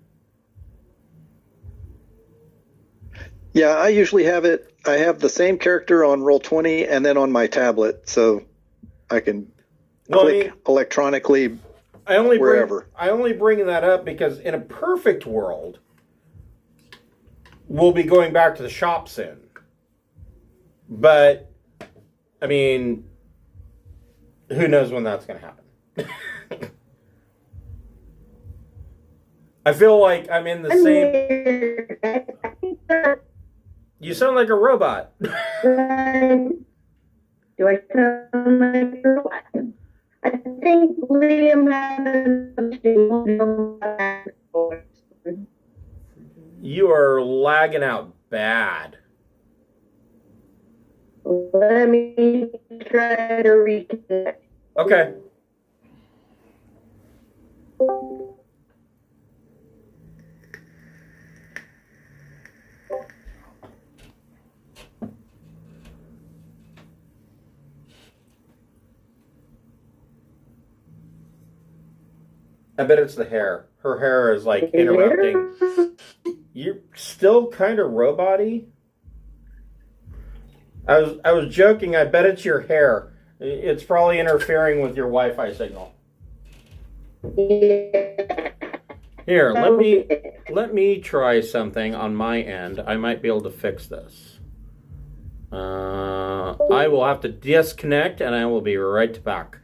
Yeah, I usually have it. I have the same character on Roll20 and then on my tablet, so I can click electronically wherever. I only bring that up because in a perfect world, we'll be going back to the shop soon. But, I mean, who knows when that's going to happen? I feel like I'm in the same... You sound like a robot. Do I sound like a robot? I think Liam has. You are lagging out bad. Let me try to reconnect. Okay. I bet it's the hair. Her hair is like interrupting. You're still kind of robot-y. I was joking. I bet it's your hair. It's probably interfering with your Wi-Fi signal. Here, let me try something on my end. I might be able to fix this. I will have to disconnect, and I will be right back.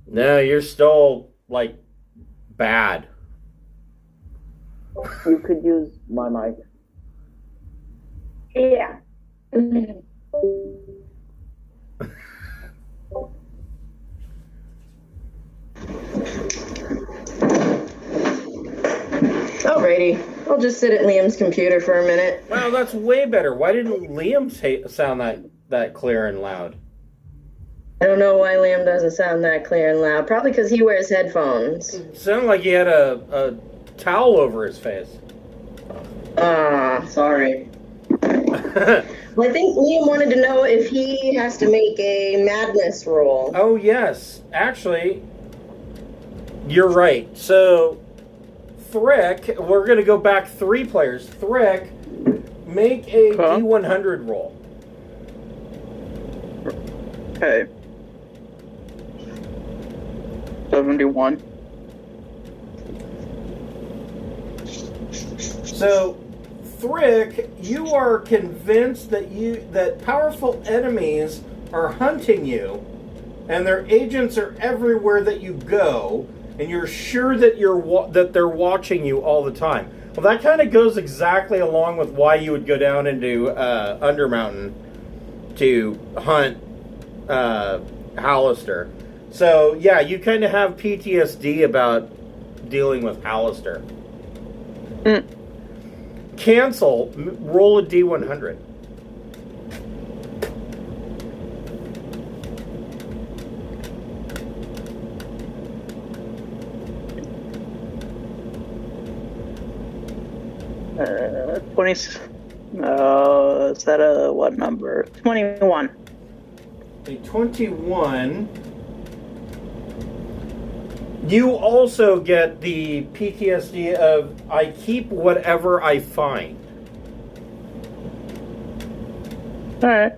No, you're still, like, bad. You could use my mic. Yeah. Alrighty. I'll just sit at Liam's computer for a minute. Wow, that's way better. Why didn't Liam sound that clear and loud? I don't know why Liam doesn't sound that clear and loud. Probably because he wears headphones. It sounded like he had a towel over his face. Sorry. Well, I think Liam wanted to know if he has to make a madness roll. Oh, yes. Actually, you're right. So, Thrick, we're going to go back 3 players. Thrick, make a D100 roll. Okay. 71. So, Thrick, you are convinced that powerful enemies are hunting you, and their agents are everywhere that you go, and you're sure that they're watching you all the time. Well, that kind of goes exactly along with why you would go down into Undermountain to hunt Hallister. So, yeah, you kind of have PTSD about dealing with Hallister. Cancel, roll a D100. Uh, 20. Is that a what number? 21. A 21. You also get the PTSD of I keep whatever I find. Alright.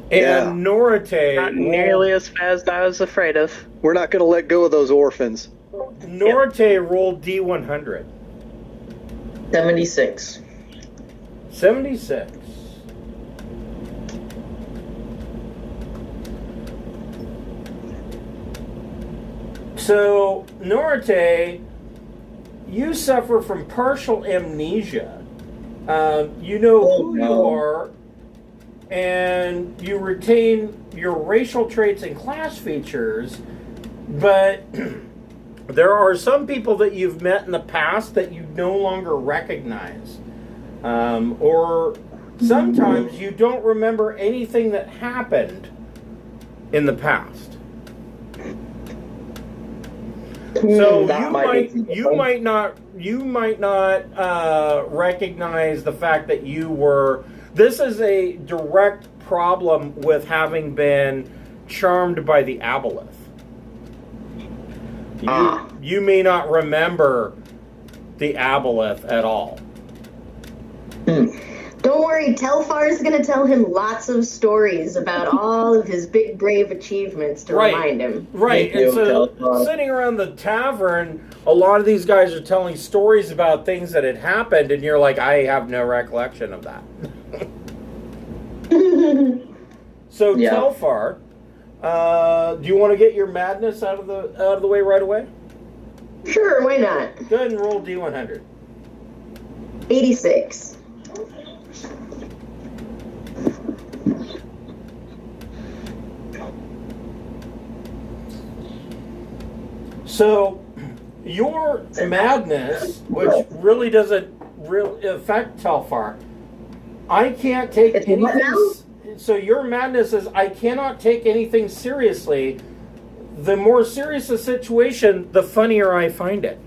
And Norite. Not nearly as fast as I was afraid of. We're not going to let go of those orphans. Norite rolled D100. 76. 76. So, Norite, you suffer from partial amnesia. You know who you are, and you retain your racial traits and class features, but there are some people that you've met in the past that you no longer recognize. Or sometimes you don't remember anything that happened in the past. So you might not recognize the fact that you were. This is a direct problem with having been charmed by the aboleth. You may not remember the aboleth at all. Don't worry, Telfar's going to tell him lots of stories about all of his big, brave achievements to remind him. Right, and so sitting around the tavern, a lot of these guys are telling stories about things that had happened, and you're like, I have no recollection of that. So, Telfar, do you want to get your madness out of the way right away? Sure, why not? Go ahead and roll D100. 86. So, your madness, which really doesn't affect Telfar, I can't take anything. So your madness is I cannot take anything seriously. The more serious the situation, the funnier I find it.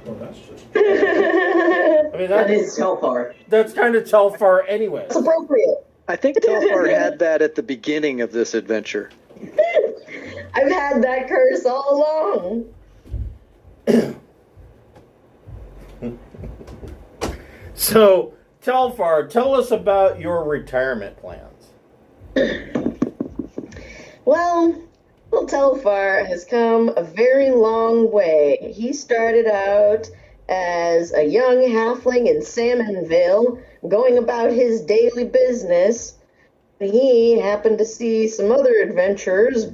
Well, that's just. I mean, that is Telfar. That's kind of Telfar anyway. It's appropriate. I think Telfar had that at the beginning of this adventure. I've had that curse all along. So, Telfar, tell us about your retirement plans. Well, Telfar has come a very long way. He started out as a young halfling in Salmonvale, going about his daily business. He happened to see some other adventurers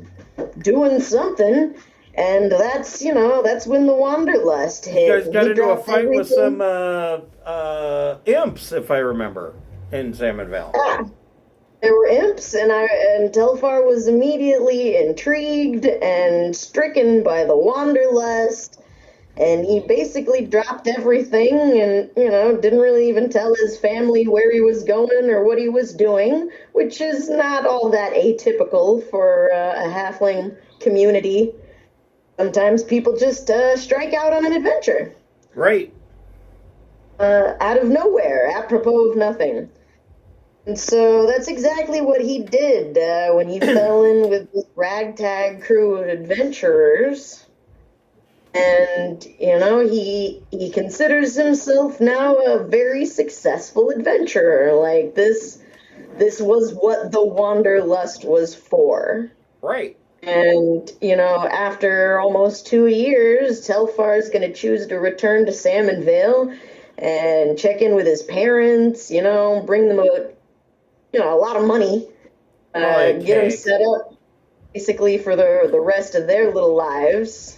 doing something, and that's when the wanderlust hit. You guys got into a fight with some imps, if I remember, in Salmonvale. Yeah. There were imps, and Telfar was immediately intrigued and stricken by the wanderlust, and he basically dropped everything and, didn't really even tell his family where he was going or what he was doing, which is not all that atypical for a halfling community. Sometimes people just strike out on an adventure. Right. Out of nowhere, apropos of nothing. And so that's exactly what he did when he fell in with this ragtag crew of adventurers. And, he considers himself now a very successful adventurer. Like, this was what the wanderlust was for. Right. And, after almost 2 years, Telfar's going to choose to return to Salmonvale and check in with his parents, bring them a lot of money, get them set up basically for the rest of their little lives.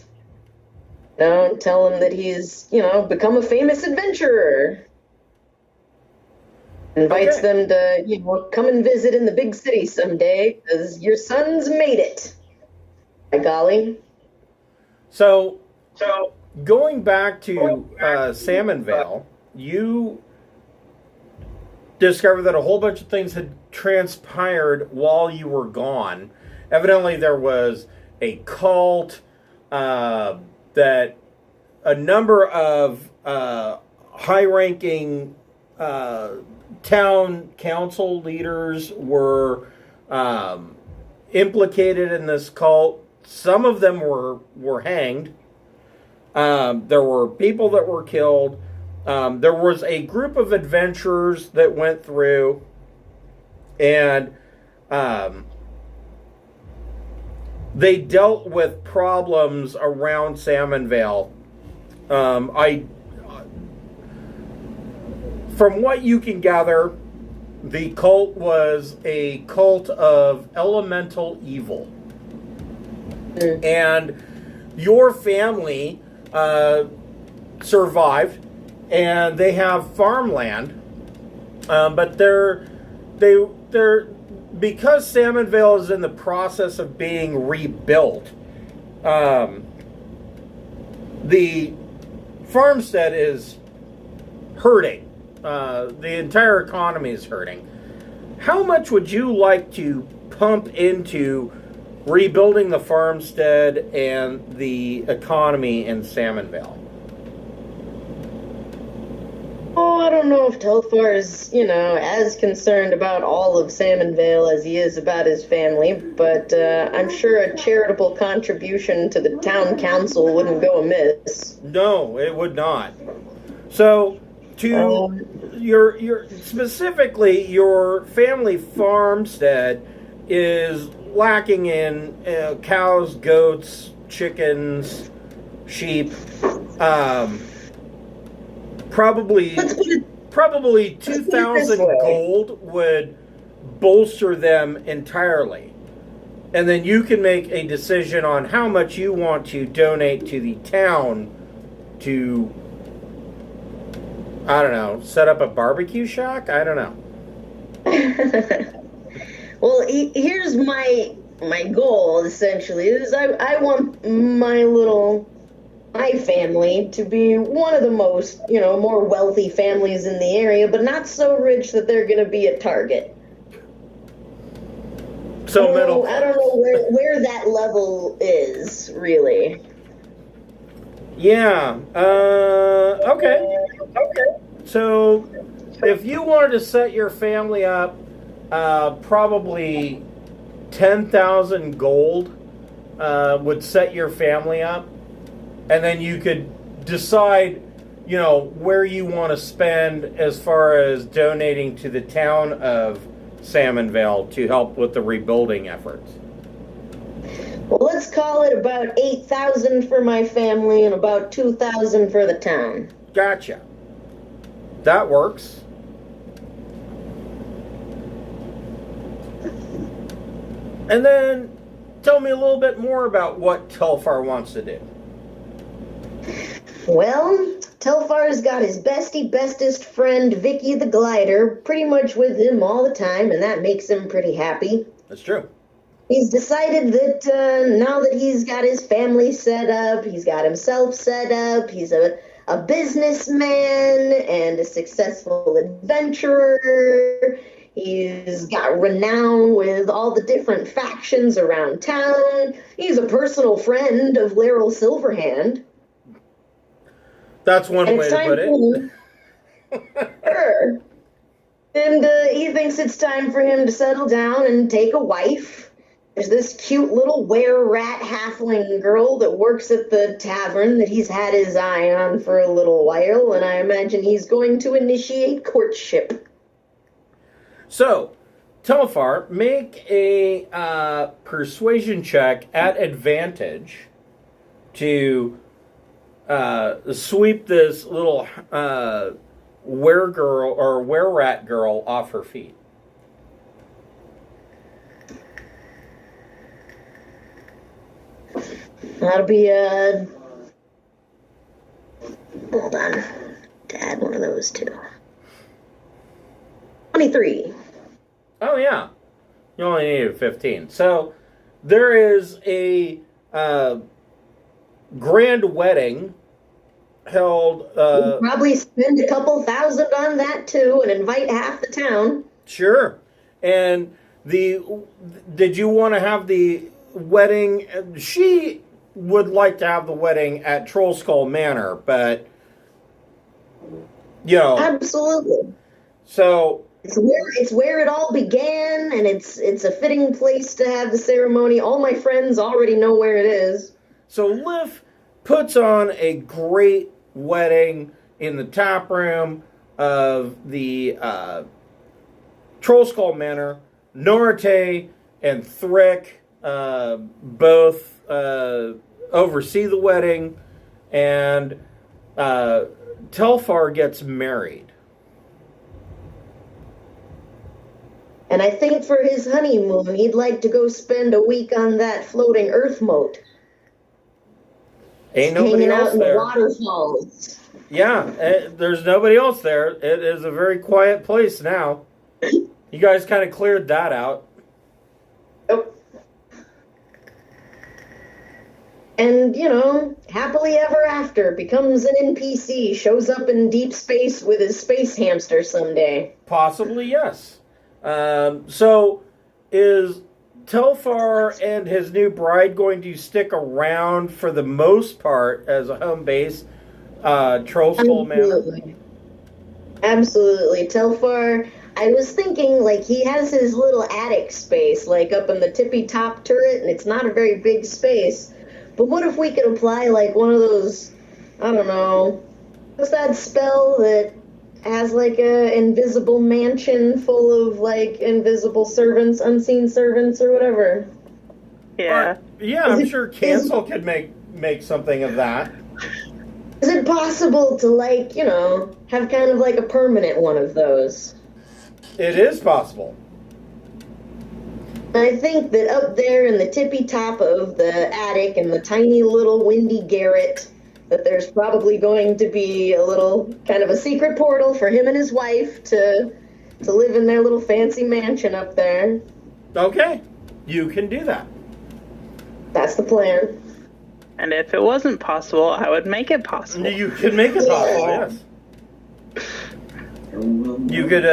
Tell him that he's, become a famous adventurer. Invites Okay. them to, come and visit in the big city someday, because your son's made it. By golly. So going back to Salmon Vale, you discovered that a whole bunch of things had transpired while you were gone. Evidently, there was a cult, that a number of high-ranking town council leaders were implicated in this cult. Some of them were hanged. There were people that were killed. There was a group of adventurers that went through, and they dealt with problems around Salmon Vale. From what you can gather, the cult was a cult of elemental evil. And your family survived, and they have farmland, but they're because Salmon Vale is in the process of being rebuilt. The farmstead is hurting. The entire economy is hurting. How much would you like to pump into rebuilding the farmstead and the economy in Salmon Vale? Oh, I don't know if Telfar is, as concerned about all of Salmon Vale as he is about his family, but I'm sure a charitable contribution to the town council wouldn't go amiss. No, it would not. So, your specifically your family farmstead is lacking in cows, goats, chickens, sheep. Probably 2,000 gold would bolster them entirely. And then you can make a decision on how much you want to donate to the town to, I don't know, set up a barbecue shack? I don't know. Well, here's my goal, essentially, is I want my family to be one of the most, more wealthy families in the area, but not so rich that they're going to be a target. So middle class. I don't know where that level is, really. Yeah. Okay. So, if you wanted to set your family up, probably 10,000 gold would set your family up. And then you could decide, where you want to spend as far as donating to the town of Salmon Vale to help with the rebuilding efforts. Well, let's call it about 8,000 for my family and about 2,000 for the town. Gotcha. That works. And then tell me a little bit more about what Telfar wants to do. Well, Telfar's got his bestest friend, Vicky the Glider, pretty much with him all the time, and that makes him pretty happy. That's true. He's decided that now that he's got his family set up, he's got himself set up, he's a businessman and a successful adventurer. He's got renown with all the different factions around town. He's a personal friend of Laryl Silverhand. That's one way to put it. Sure. And he thinks it's time for him to settle down and take a wife. There's this cute little were-rat halfling girl that works at the tavern that he's had his eye on for a little while, and I imagine he's going to initiate courtship. So, Telfar, make a persuasion check at advantage to sweep this little were-girl or were-rat girl off her feet. That'll be hold on. To add one of those too. 23. Oh, yeah. You only needed 15. So there is a grand wedding held. We'll probably spend a couple thousand on that, too, and invite half the town. Sure. And did you want to have the wedding? She would like to have the wedding at Troll Skull Manor, but, you know. Absolutely. So it's where it all began, and it's a fitting place to have the ceremony. All my friends already know where it is. So Liv puts on a great wedding in the tap room of the Troll Skull Manor. Norte and Thrick both oversee the wedding, and Telfar gets married. And I think for his honeymoon, he'd like to go spend a week on that floating earth moat. Ain't nobody hanging else out in there. the waterfalls. Yeah, there's nobody else there. It is a very quiet place now. You guys kind of cleared that out. Yep. And, you know, happily ever after, becomes an NPC, shows up in deep space with his space hamster someday. Possibly, yes. So, is Telfar and his new bride going to stick around for the most part as a home base? Troll Skull Manor? Absolutely. Telfar, I was thinking, like, he has his little attic space, like, up in the tippy top turret, and it's not a very big space. But what if we could apply, like, one of those, I don't know, what's that spell that has, like, a invisible mansion full of, like, invisible servants, unseen servants, or whatever? Yeah. Yeah, I'm sure Cancel could make something of that. Is it possible to, like, you know, have kind of like a permanent one of those? It is possible. I think that up there in the tippy top of the attic in the tiny little windy garret, that there's probably going to be a little kind of a secret portal for him and his wife to live in their little fancy mansion up there. Okay, you can do that. That's the plan. And if it wasn't possible, I would make it possible. You could make it possible, yes. You could,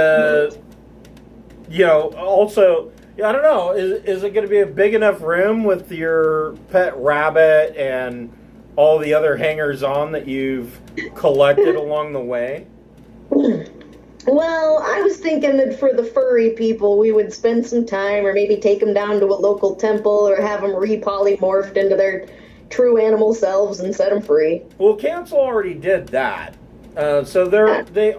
you know, also, I don't know, is it going to be a big enough room with your pet rabbit and all the other hangers-on that you've collected along the way? Well, I was thinking that for the furry people, we would spend some time or maybe take them down to a local temple or have them re-polymorphed into their true animal selves and set them free. Well, Cancel already did that. So they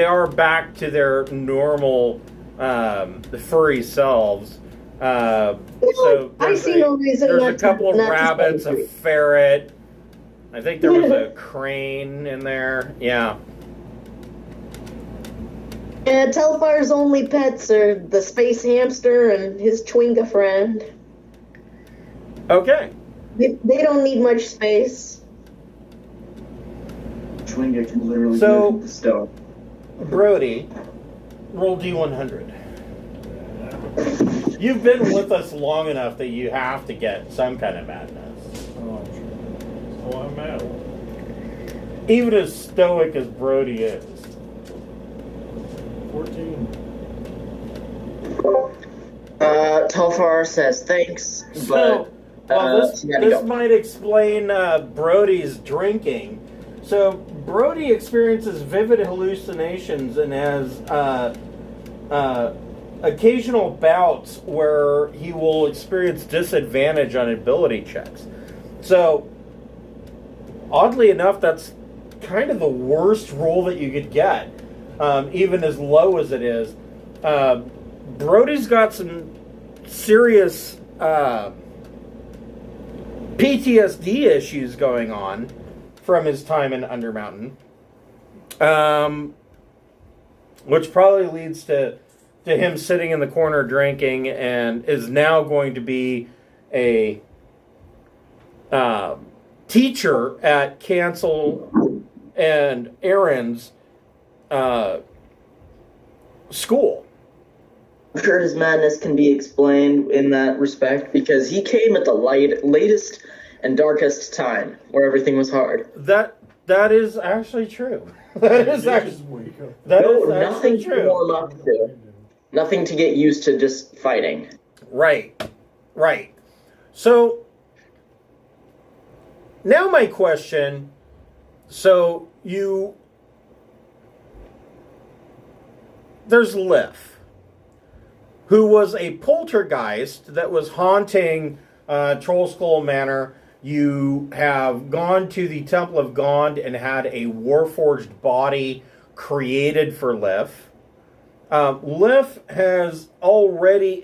are back to their normal furry selves. So I see no reason there's not a couple of not to rabbits, a free. ferret. I think there was a crane in there. Yeah. And Telfar's only pets are the space hamster and his Chwinga friend. Okay. They don't need much space. Chwinga can literally So- live in the stone. Brody, roll D100. You've been with us long enough that you have to get some kind of madness. Oh, I'm mad. Even as stoic as Brody is. 14. Telfar says thanks, So, but well, this you gotta go. might explain Brody's drinking. So, Brody experiences vivid hallucinations and has occasional bouts where he will experience disadvantage on ability checks. So, oddly enough, that's kind of the worst roll that you could get, even as low as it is. Brody's got some serious PTSD issues going on from his time in Undermountain, which probably leads to him sitting in the corner drinking, and is now going to be a teacher at Cancel and Aaron's school. I'm sure his madness can be explained in that respect because he came at the latest and darkest time where everything was hard. That is actually true. That is actually Nothing to true. warm up to. Nothing to get used to just fighting. Right. So now my question. So there's Lif, who was a poltergeist that was haunting Trollskull Manor. You have gone to the Temple of Gond and had a warforged body created for Lif. Lif has already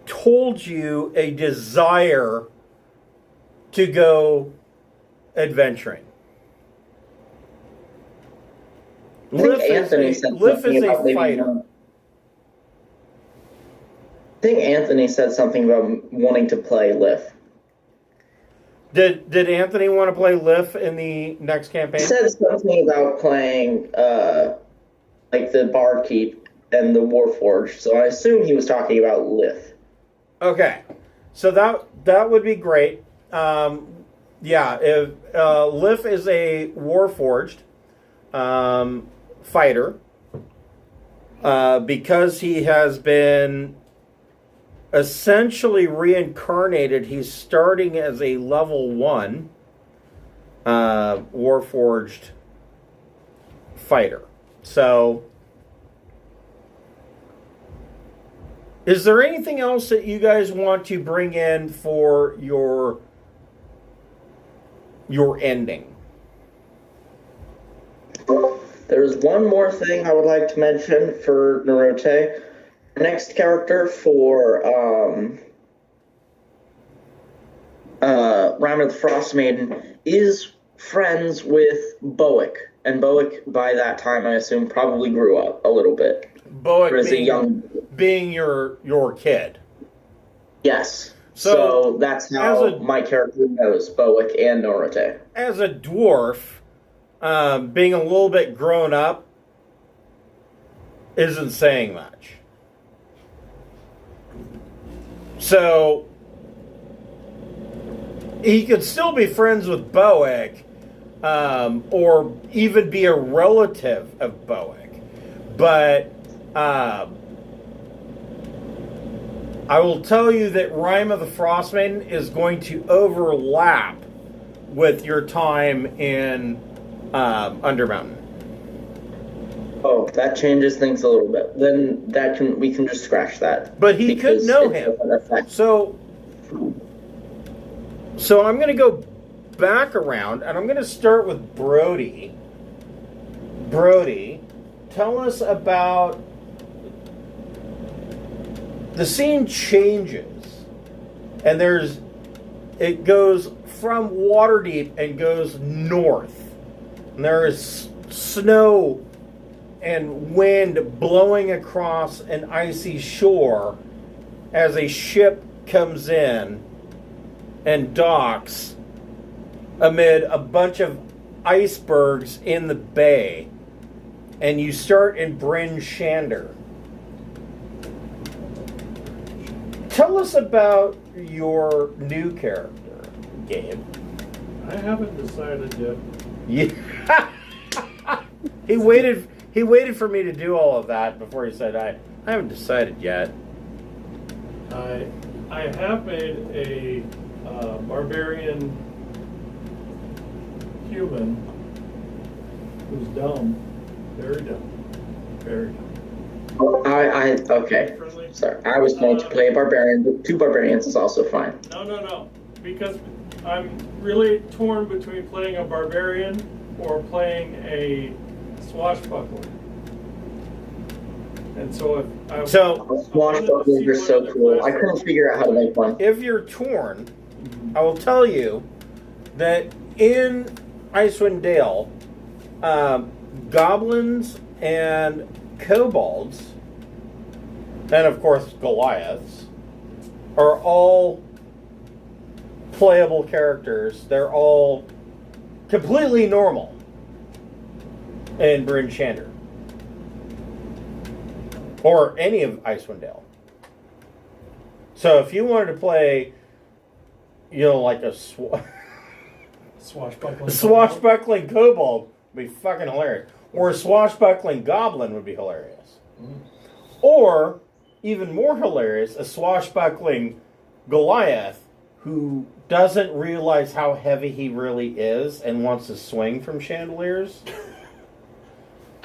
told you a desire to go adventuring. Lif is a fighter. I think Anthony said something about wanting to play Lif. Did Anthony want to play Lif in the next campaign? He said something about playing like the Barkeep and the Warforged, so I assume he was talking about Lif. Okay, so that would be great. If Lif is a Warforged fighter, because he has been essentially reincarnated, he's starting as a level 1 Warforged fighter. So, is there anything else that you guys want to bring in for your ending? There's one more thing I would like to mention for Narote. Our next character for Rime of the Frostmaiden is friends with Boic. And Boic, by that time, I assume, probably grew up a little bit. Boic being your kid. Yes. So that's how my character knows Boic and Narote. As a dwarf, being a little bit grown up isn't saying much. So he could still be friends with Boic, or even be a relative of Boic. But I will tell you that Rime of the Frostmaiden is going to overlap with your time in Undermountain. Oh, that changes things a little bit. Then we can just scratch that. But he could know him. So I'm going to go back around, and I'm going to start with Brody. Brody, tell us about the scene changes, and it goes from Waterdeep and goes north, and there is snow and wind blowing across an icy shore as a ship comes in and docks amid a bunch of icebergs in the bay, and you start in Bryn Shander. Tell us about your new character, Gabe. I haven't decided yet. Yeah. He waited for me to do all of that before he said, I haven't decided yet. I have made a barbarian human who's dumb. Very dumb. Very dumb. Okay. Sorry. I was going to play a barbarian, but 2 barbarians is also fine. No. Because I'm really torn between playing a barbarian or playing a swashbuckler. And so swashbucklers are so cool. I couldn't figure out how to make one. If you're torn, I will tell you that in Icewind Dale, goblins and kobolds, and of course Goliaths, are all playable characters. They're all completely normal in Bryn Shander. Or any of Icewind Dale. So if you wanted to play, like a swashbuckling kobold would be fucking hilarious. Or a swashbuckling goblin would be hilarious. Or, even more hilarious, a swashbuckling Goliath who doesn't realize how heavy he really is and wants to swing from chandeliers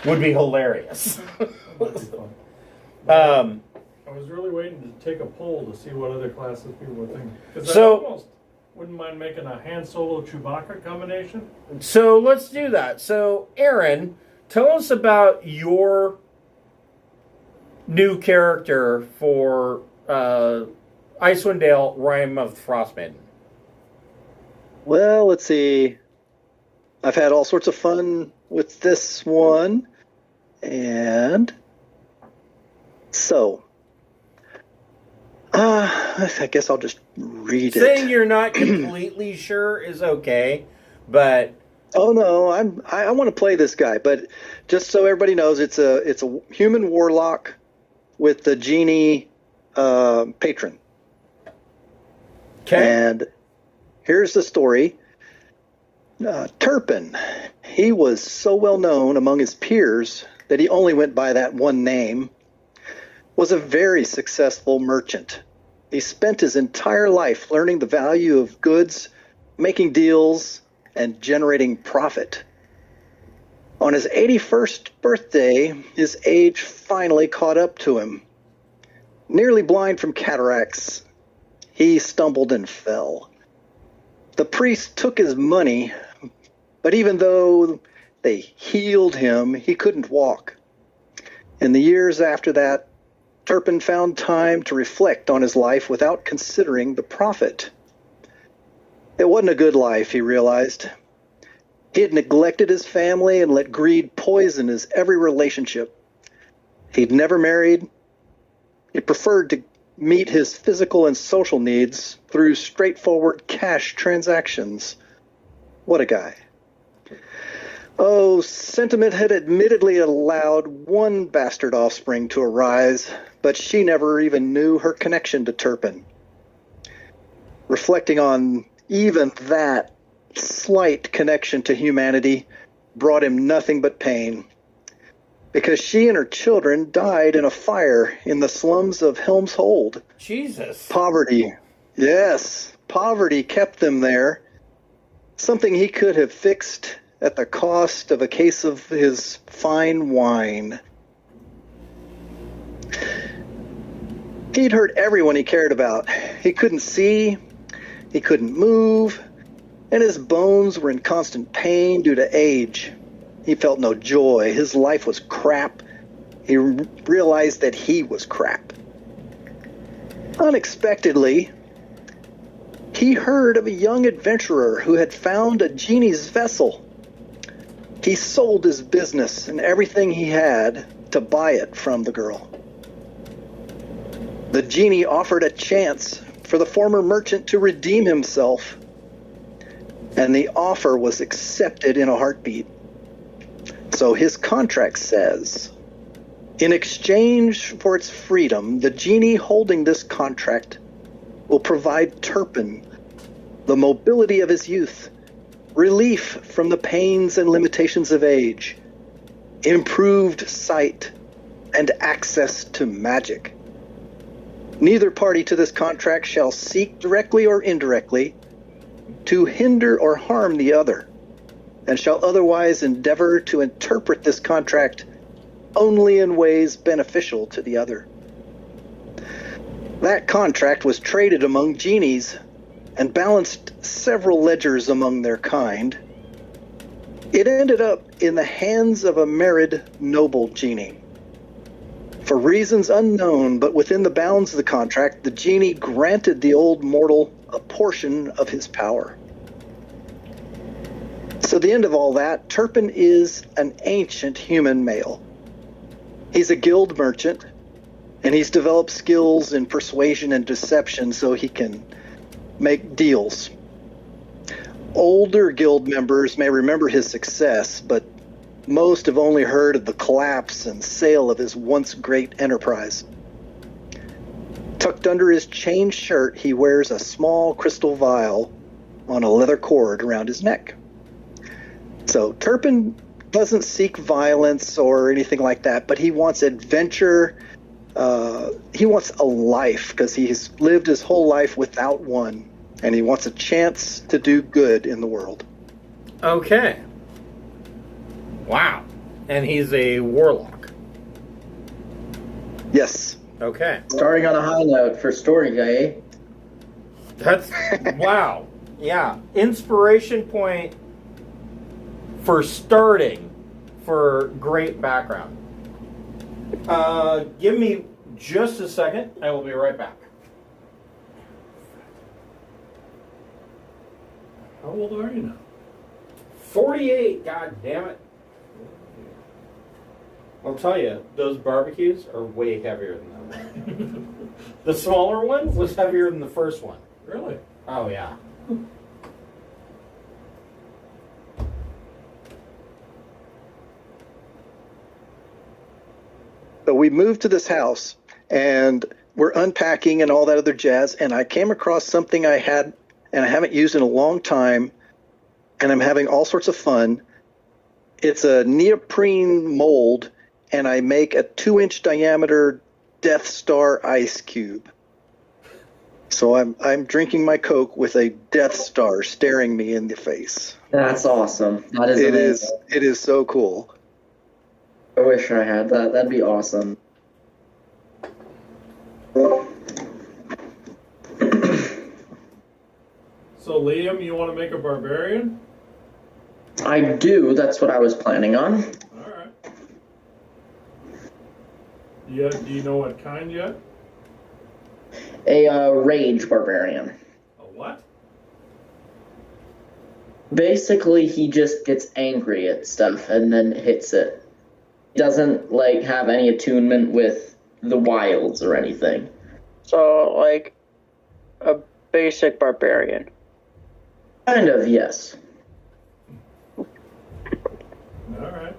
would be hilarious. I was really waiting to take a poll to see what other classes people would think. Because I almost wouldn't mind making a Han Solo Chewbacca combination. So let's do that. So, Aaron, tell us about your new character for Icewind Dale, Rime of the Frostmaiden. Well, let's see. I've had all sorts of fun with this one. And so, I guess I'll just read it. Saying you're not completely sure is okay, but... Oh no, I want to play this guy, but just so everybody knows, it's a human warlock with the genie patron. Okay. And here's the story. Turpin, he was so well known among his peers that he only went by that one name, was a very successful merchant. He spent his entire life learning the value of goods, making deals, and generating profit. On his 81st birthday, his age finally caught up to him. Nearly blind from cataracts, he stumbled and fell. The priest took his money, but even though they healed him, he couldn't walk. In the years after that, Turpin found time to reflect on his life without considering the profit. It wasn't a good life, he realized. He had neglected his family and let greed poison his every relationship. He'd never married. He preferred to meet his physical and social needs through straightforward cash transactions. What a guy. Oh, sentiment had admittedly allowed one bastard offspring to arise, but she never even knew her connection to Turpin. Reflecting on even that slight connection to humanity brought him nothing but pain, because she and her children died in a fire in the slums of Helm's Hold. Jesus. Poverty. Yes, poverty kept them there. Something he could have fixed at the cost of a case of his fine wine. He'd hurt everyone he cared about. He couldn't see, he couldn't move, and his bones were in constant pain due to age. He felt no joy. His life was crap. He realized that he was crap. Unexpectedly, he heard of a young adventurer who had found a genie's vessel. He sold his business and everything he had to buy it from the girl. The genie offered a chance for the former merchant to redeem himself, and the offer was accepted in a heartbeat. So his contract says, in exchange for its freedom, the genie holding this contract will provide Turpin the mobility of his youth, relief from the pains and limitations of age, improved sight, and access to magic. Neither party to this contract shall seek directly or indirectly to hinder or harm the other, and shall otherwise endeavor to interpret this contract only in ways beneficial to the other. That contract was traded among genies and balanced several ledgers among their kind. It ended up in the hands of a married noble genie. For reasons unknown, but within the bounds of the contract, the genie granted the old mortal a portion of his power. So the end of all that, Turpin is an ancient human male. He's a guild merchant, and he's developed skills in persuasion and deception so he can make deals. Older guild members may remember his success, but most have only heard of the collapse and sale of his once great enterprise. Tucked under his chain shirt, he wears a small crystal vial on a leather cord around his neck. So Turpin doesn't seek violence or anything like that, but he wants adventure. He wants a life because he's lived his whole life without one, and he wants a chance to do good in the world. Okay. Wow. And he's a warlock. Yes. Okay. Starting on a high note for story guy, eh? That's wow. Yeah. Inspiration point for starting for great background. Give me just a second. I will be right back. How old are you now? 48. God damn it. I'll tell you, those barbecues are way heavier than that one. The smaller one was heavier than the first one. Really? Oh, yeah. So we moved to this house, and we're unpacking and all that other jazz, and I came across something I had and I haven't used in a long time, and I'm having all sorts of fun. It's a neoprene mold, and I make a 2-inch diameter Death Star ice cube. So I'm drinking my Coke with a Death Star staring me in the face. That's awesome. That is amazing. It is so cool. I wish I had that. That'd be awesome. So, Liam, you want to make a barbarian? I do. That's what I was planning on. All right. Yeah. Do you know what kind yet? A rage barbarian. A what? Basically, he just gets angry at stuff and then hits it. He doesn't, like, have any attunement with the wilds or anything. So, like, a basic barbarian. Kind of, yes. All right.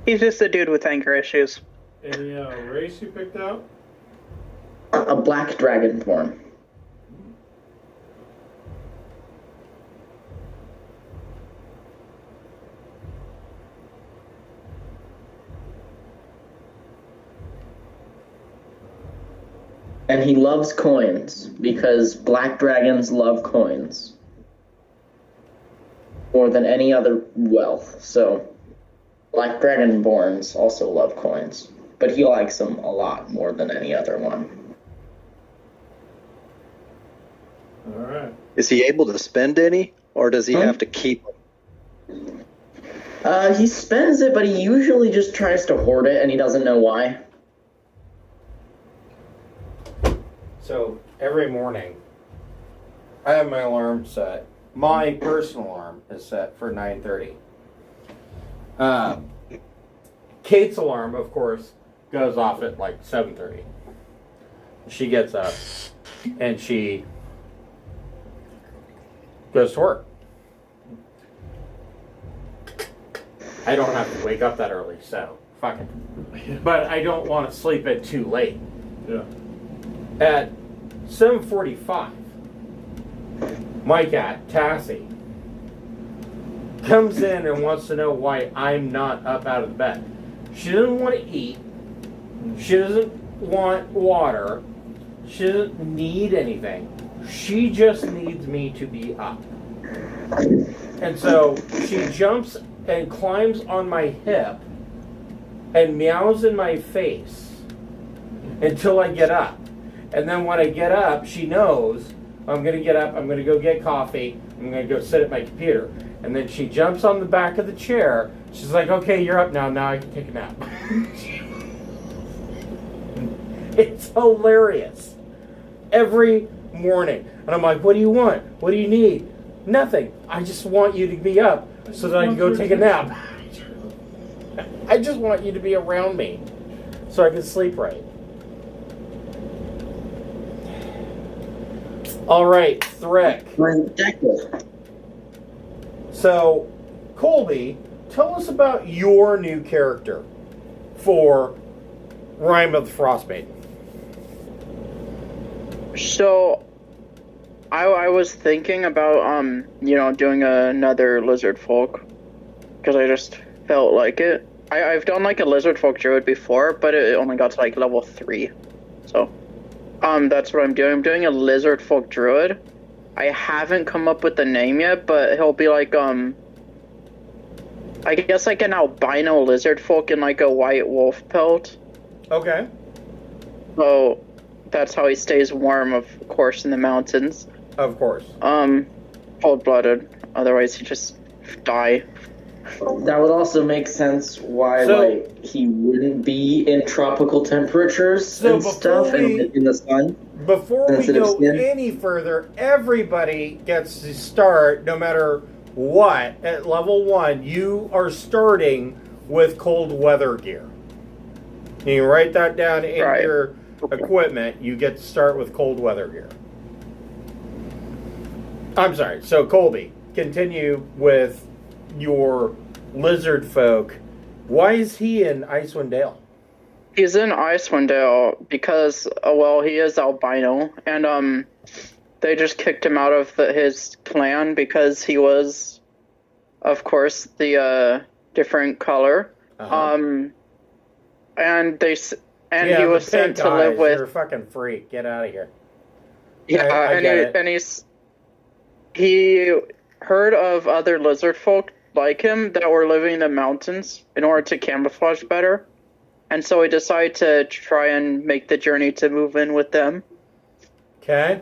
He's just a dude with anger issues. Any race you picked out? A black dragonborn. And he loves coins, because black dragons love coins. More than any other wealth, so black dragonborns also love coins. But he likes them a lot more than any other one. All right. Is he able to spend any, or does he have to keep them? He spends it, but he usually just tries to hoard it, and he doesn't know why. So every morning, I have my alarm set. My personal alarm is set for 9:30. Kate's alarm, of course, goes off at like 7:30. She gets up and she goes to work. I don't have to wake up that early, so fuck it. But I don't want to sleep in too late. Yeah. At 7:45, my cat, Tassie, comes in and wants to know why I'm not up out of bed. She doesn't want to eat. She doesn't want water. She doesn't need anything. She just needs me to be up. And so she jumps and climbs on my hip and meows in my face until I get up. And then when I get up, she knows I'm going to get up, I'm going to go get coffee, I'm going to go sit at my computer. And then she jumps on the back of the chair. She's like, okay, you're up now. Now I can take a nap. It's hilarious. Every morning. And I'm like, what do you want? What do you need? Nothing. I just want you to be up so that I can go take a nap. I just want you to be around me so I can sleep right. All right, Thrick. Ridiculous. So, Colby, tell us about your new character for Rime of the Frostmaiden. So, I was thinking about, doing another lizard folk, because I just felt like it. I've done, like, a lizard folk druid before, but it only got to, like, level 3. So, that's what I'm doing. I'm doing a lizard folk druid. I haven't come up with the name yet, but he'll be, like, I guess, like, an albino lizard folk in, like, a white wolf pelt. Okay. So, that's how he stays warm, of course, in the mountains. Of course. Cold-blooded. Otherwise, he'd just die. That would also make sense why, he wouldn't be in tropical temperatures and stuff in the sun. Before we go any further, everybody gets to start, no matter what, at level 1, you are starting with cold weather gear. You write that down in your equipment, you get to start with cold weather gear. I'm sorry, so Colby, continue with your lizard folk. Why is he in Icewind Dale? He's in Icewind Dale because, he is albino, and they just kicked him out of his clan because he was, of course, the different color. Uh-huh. And he was sent to live with. You're a fucking freak. Get out of here. Yeah, he heard of other lizard folk like him that were living in the mountains in order to camouflage better. And so he decided to try and make the journey to move in with them. Okay.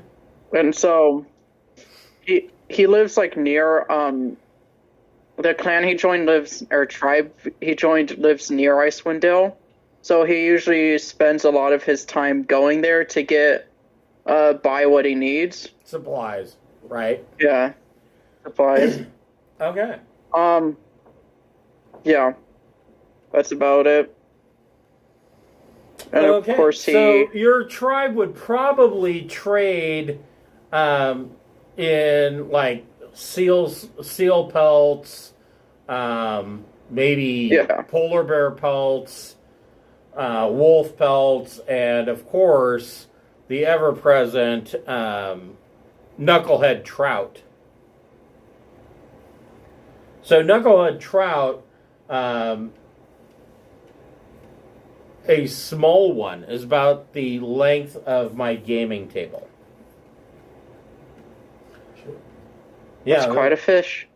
And so he lives like near the clan he joined tribe he joined lives near Icewind Dale. So he usually spends a lot of his time going there to get buy what he needs. Supplies, right? Yeah. Supplies. Okay. Yeah. That's about it. And okay. Of course so your tribe would probably trade in like seal pelts, maybe polar bear pelts, wolf pelts, and of course the ever-present knucklehead trout. So knucklehead trout, a small one, is about the length of my gaming table. Yeah, it's quite a fish.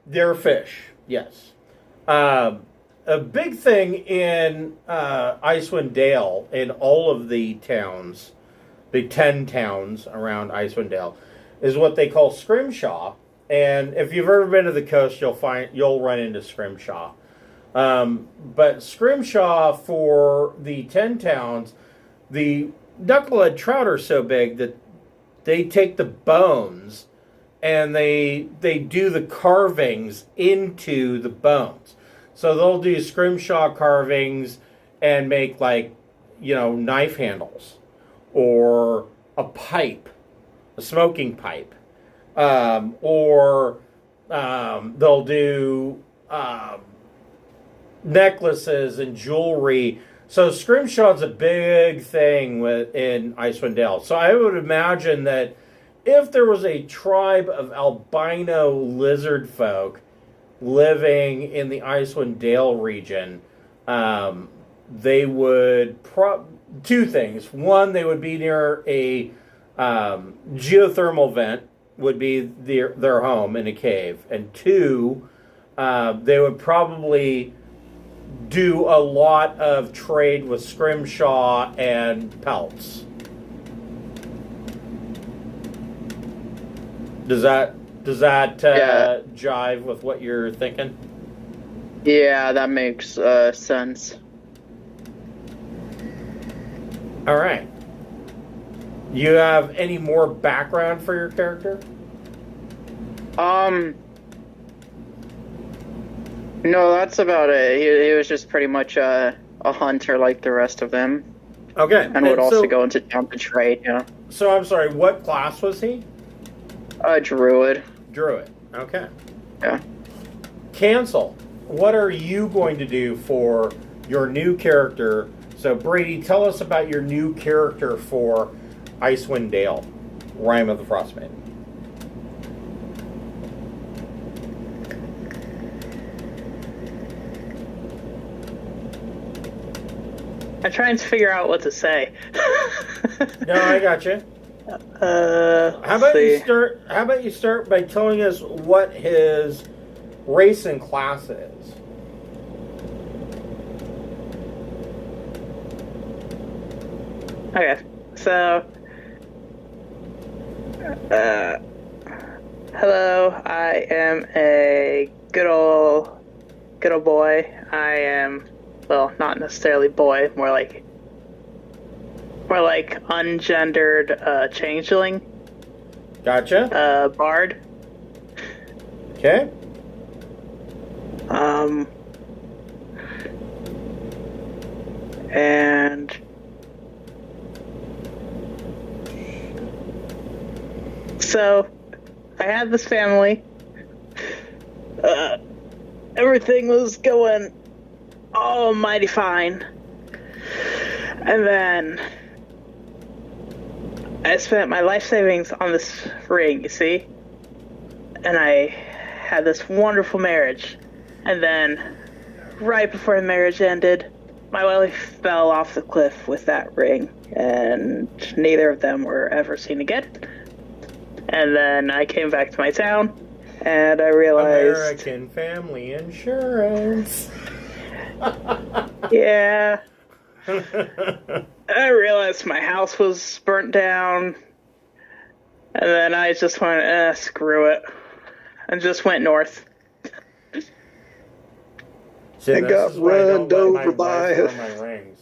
They're fish, yes. A big thing in Icewind Dale, in all of the towns, the 10 towns around Icewind Dale, is what they call scrimshaw. And if you've ever been to the coast, you'll run into scrimshaw. But scrimshaw for the 10 towns, the knucklehead trout are so big that they take the bones and they do the carvings into the bones. So they'll do scrimshaw carvings and make knife handles or a pipe, a smoking pipe. Or they'll do necklaces and jewelry. So scrimshaw's a big thing in Icewind Dale. So I would imagine that if there was a tribe of albino lizard folk living in the Icewind Dale region, they would two things. One, they would be near a geothermal vent, would be their home in a cave. And two, they would probably do a lot of trade with scrimshaw and pelts. Does that jive with what you're thinking? Yeah, that makes sense. All right. You have any more background for your character? No, that's about it. He was just pretty much a hunter like the rest of them. Okay. And would also go into town to trade, yeah. So, I'm sorry, what class was he? Druid. Druid, okay. Yeah. Cancel. What are you going to do for your new character? So, Brady, tell us about your new character for Icewind Dale, Rime of the Frostmaiden. I'm trying to figure out what to say. No, I got you. How about you start by telling us what his race and class is? Okay, so hello, I am a good old boy. I am, well, not necessarily boy, more like ungendered changeling. Gotcha. Bard. Okay. And so I had this family. Everything was going almighty fine. And then I spent my life savings on this ring, you see? And I had this wonderful marriage. And then, right before the marriage ended, my wife fell off the cliff with that ring. And neither of them were ever seen again. And then I came back to my town, and I realized... American Family Insurance. Yeah. I realized my house was burnt down, and then I just went, screw it, and just went north. See, and got run over by my rings.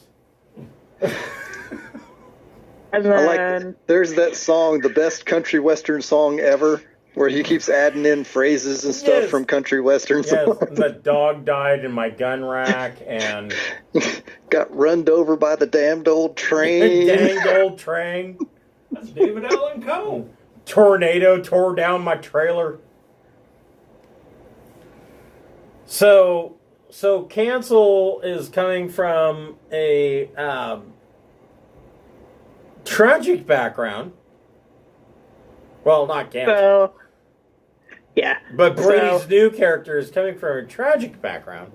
And then, there's that song, the best country western song ever, where he keeps adding in phrases and stuff from country western songs. The dog died in my gun rack, and got runned over by the damned old train. Dang old train. That's David Allen Coe. Tornado tore down my trailer. So Cancel is coming from a tragic background. Well, not Cancel. so, yeah. But Brady's new character is coming from a tragic background.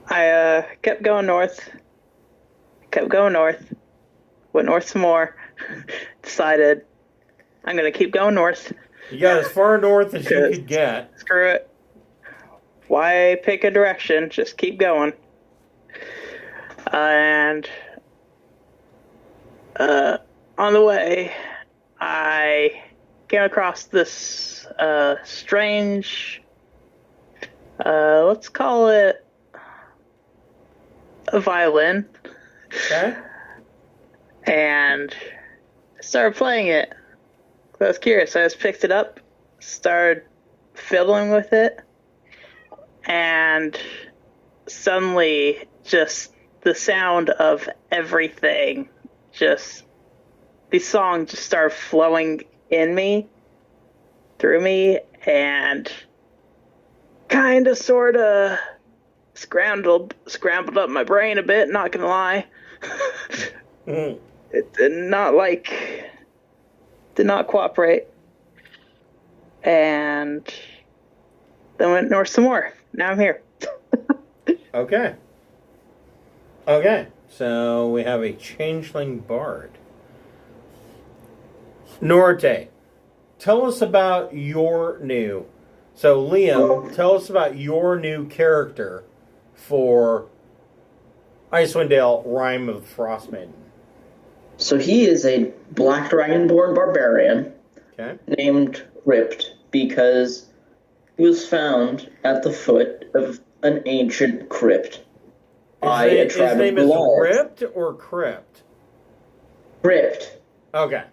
I kept going north. Went north some more. Decided I'm going to keep going north. You got as far north as you could get. Screw it. Why pick a direction? Just keep going. And on the way, I came across this strange, let's call it a violin. Okay. And I started playing it. I was curious. I just picked it up, started fiddling with it, and suddenly just the sound of everything, just these songs just started flowing in me, through me, and kind of sort of scrambled up my brain a bit, not gonna lie. It did not cooperate. And then went north some more. Now I'm here. Okay, so we have a changeling bard. Norte, tell us about your new... So, Liam, tell us about your new character for Icewind Dale, Rime of the Frostmaiden. So he is a black dragonborn barbarian named Ripped because he was found at the foot of an ancient crypt by a tribe of His name is Goliaths. Ripped or Crypt? Crypt. Okay.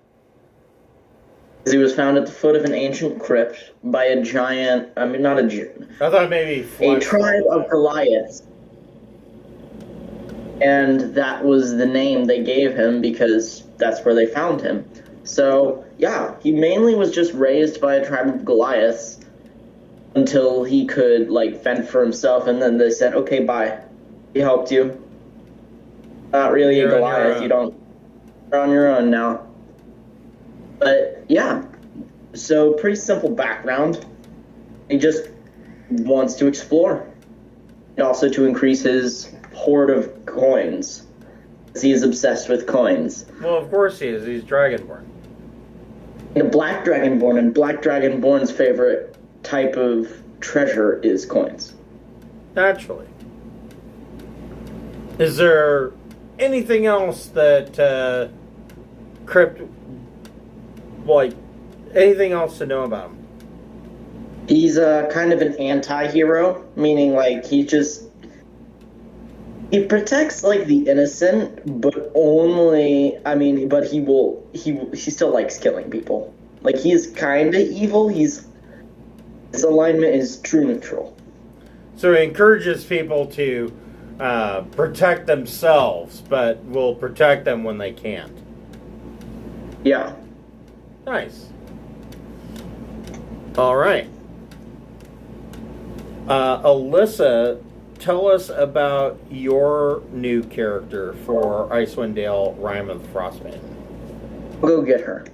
He was found at the foot of an ancient crypt by a giant, not a giant, I thought maybe a tribe of Goliaths. And that was the name they gave him because that's where they found him. So, yeah, he mainly was just raised by a tribe of Goliaths until he could, like, fend for himself, and then they said, okay, bye. He helped you. Not really a Goliath. You're on your own now. But, yeah. So, pretty simple background. He just wants to explore. And also to increase his hoard of coins. He is obsessed with coins. Well, of course he is. He's Dragonborn. A black Dragonborn, and black Dragonborn's favorite type of treasure is coins. Naturally. Is there anything else that anything else to know about him? He's kind of an anti-hero, meaning like he protects like the innocent, but he still likes killing people. Like he's kind of evil. His alignment is true neutral. So he encourages people to protect themselves, but will protect them when they can't. Yeah. Nice. All right. Alyssa, tell us about your new character for Icewind Dale, Rime of the Frostmaiden. I'll go get her.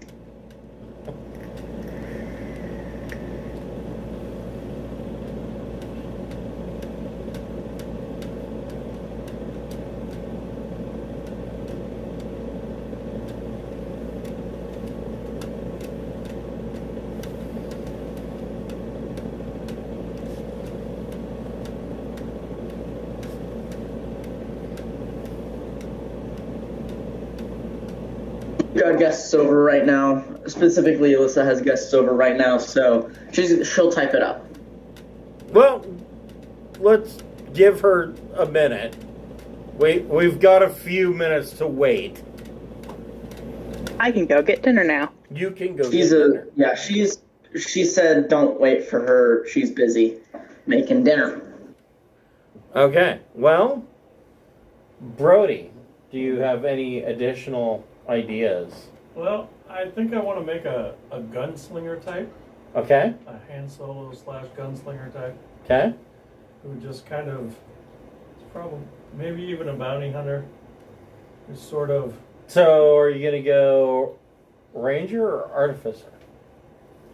Got guests over right now. Specifically, Alyssa has guests over right now, so she'll type it up. Well, let's give her a minute. We've got a few minutes to wait. I can go get dinner now. You can go get dinner. Yeah, she said don't wait for her. She's busy making dinner. Okay. Well, Brody, do you have any additional ideas? Well, I think I want to make a gunslinger type. Okay. A hand solo / gunslinger type. Okay. Who just kind of, probably maybe even a bounty hunter. Who's sort of. So, are you going to go ranger or artificer?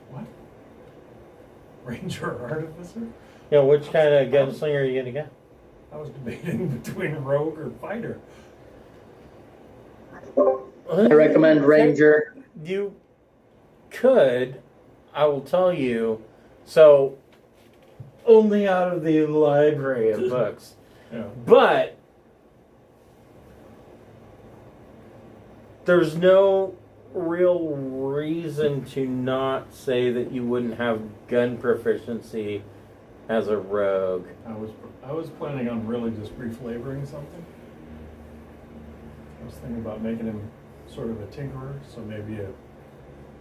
What? Ranger or artificer? Yeah, which kind of gunslinger are you going to go? I was debating between rogue or fighter. I recommend ranger. You could, I will tell you, so only out of the library of books. Yeah. But there's no real reason to not say that you wouldn't have gun proficiency as a rogue. I was planning on really just reflavoring something. I was thinking about making him sort of a tinkerer, so maybe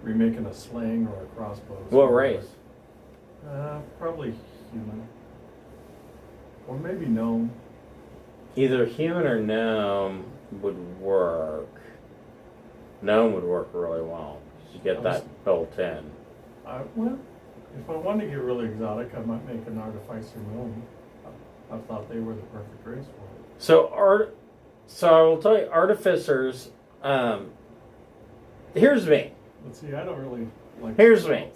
remaking a sling or a crossbow. What race? Probably human. Or maybe gnome. Either human or gnome would work. Gnome would work really well. You get that built in. Well, if I wanted to get really exotic, I might make an artificer gnome. I thought they were the perfect race for it. So I will tell you, artificers. Here's me. But see, I don't really like. Here's me.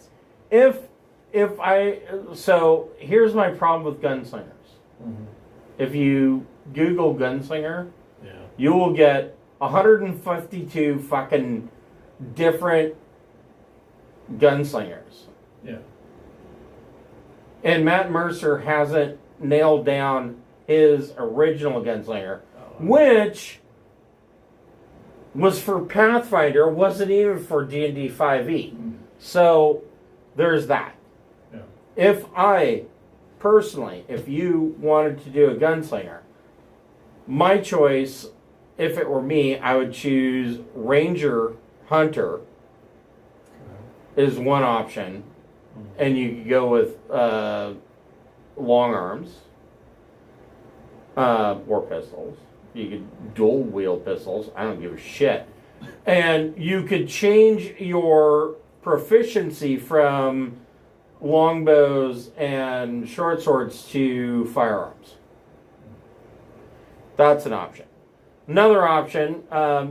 So here's my problem with gunslingers. Mm-hmm. If you Google gunslinger, yeah, you will get 152 fucking different gunslingers. Yeah. And Matt Mercer hasn't nailed down his original gunslinger, which was for Pathfinder, wasn't even for D&D 5e. Mm-hmm. So there's that. Yeah. If you wanted to do a gunslinger, my choice, if it were me, I would choose Ranger Hunter is one option. Mm-hmm. And you could go with long arms or pistols. You could dual wield pistols. I don't give a shit. And you could change your proficiency from longbows and short swords to firearms. That's an option. Another option,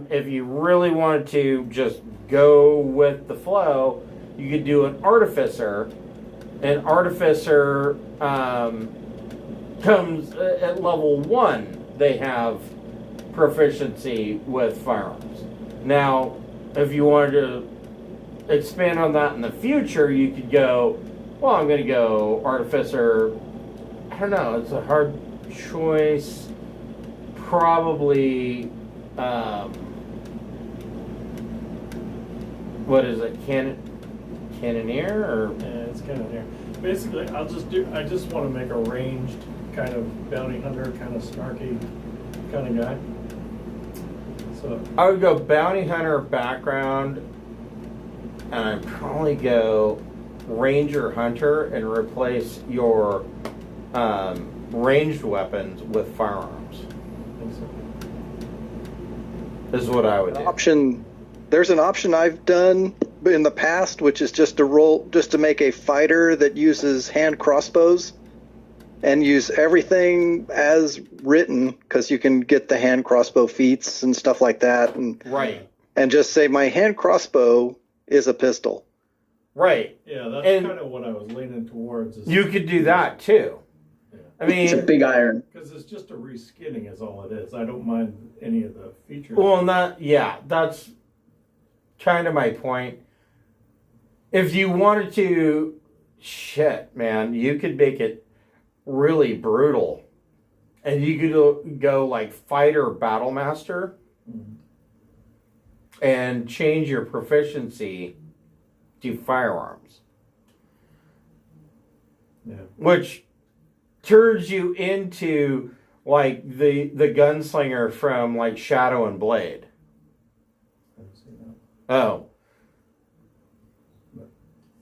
if you really wanted to just go with the flow, you could do an artificer. An artificer comes at level 1. They have proficiency with firearms. Now, if you wanted to expand on that in the future, you could go, well, I'm going to go artificer. I don't know, it's a hard choice. Probably, what is it, cannoneer or? Yeah, it's cannoneer. Basically, I just want to make a ranged kind of bounty hunter, kind of snarky kind of guy. So I would go bounty hunter background, and I'd probably go ranger hunter and replace your ranged weapons with firearms. Is what I would do. There's an option I've done in the past, which is just to make a fighter that uses hand crossbows and use everything as written, because you can get the hand crossbow feats and stuff like that, and right. And just say my hand crossbow is a pistol. Right. Yeah, that's kind of what I was leaning towards. You could do that too. Yeah. I mean, it's a big iron. Because it's just a reskinning is all it is. I don't mind any of the features. Well, that's kind of my point. If you wanted to, man, you could make it really brutal. And you could go like fighter battle master and change your proficiency to firearms. Yeah. Which turns you into like the gunslinger from like Shadow and Blade. Oh.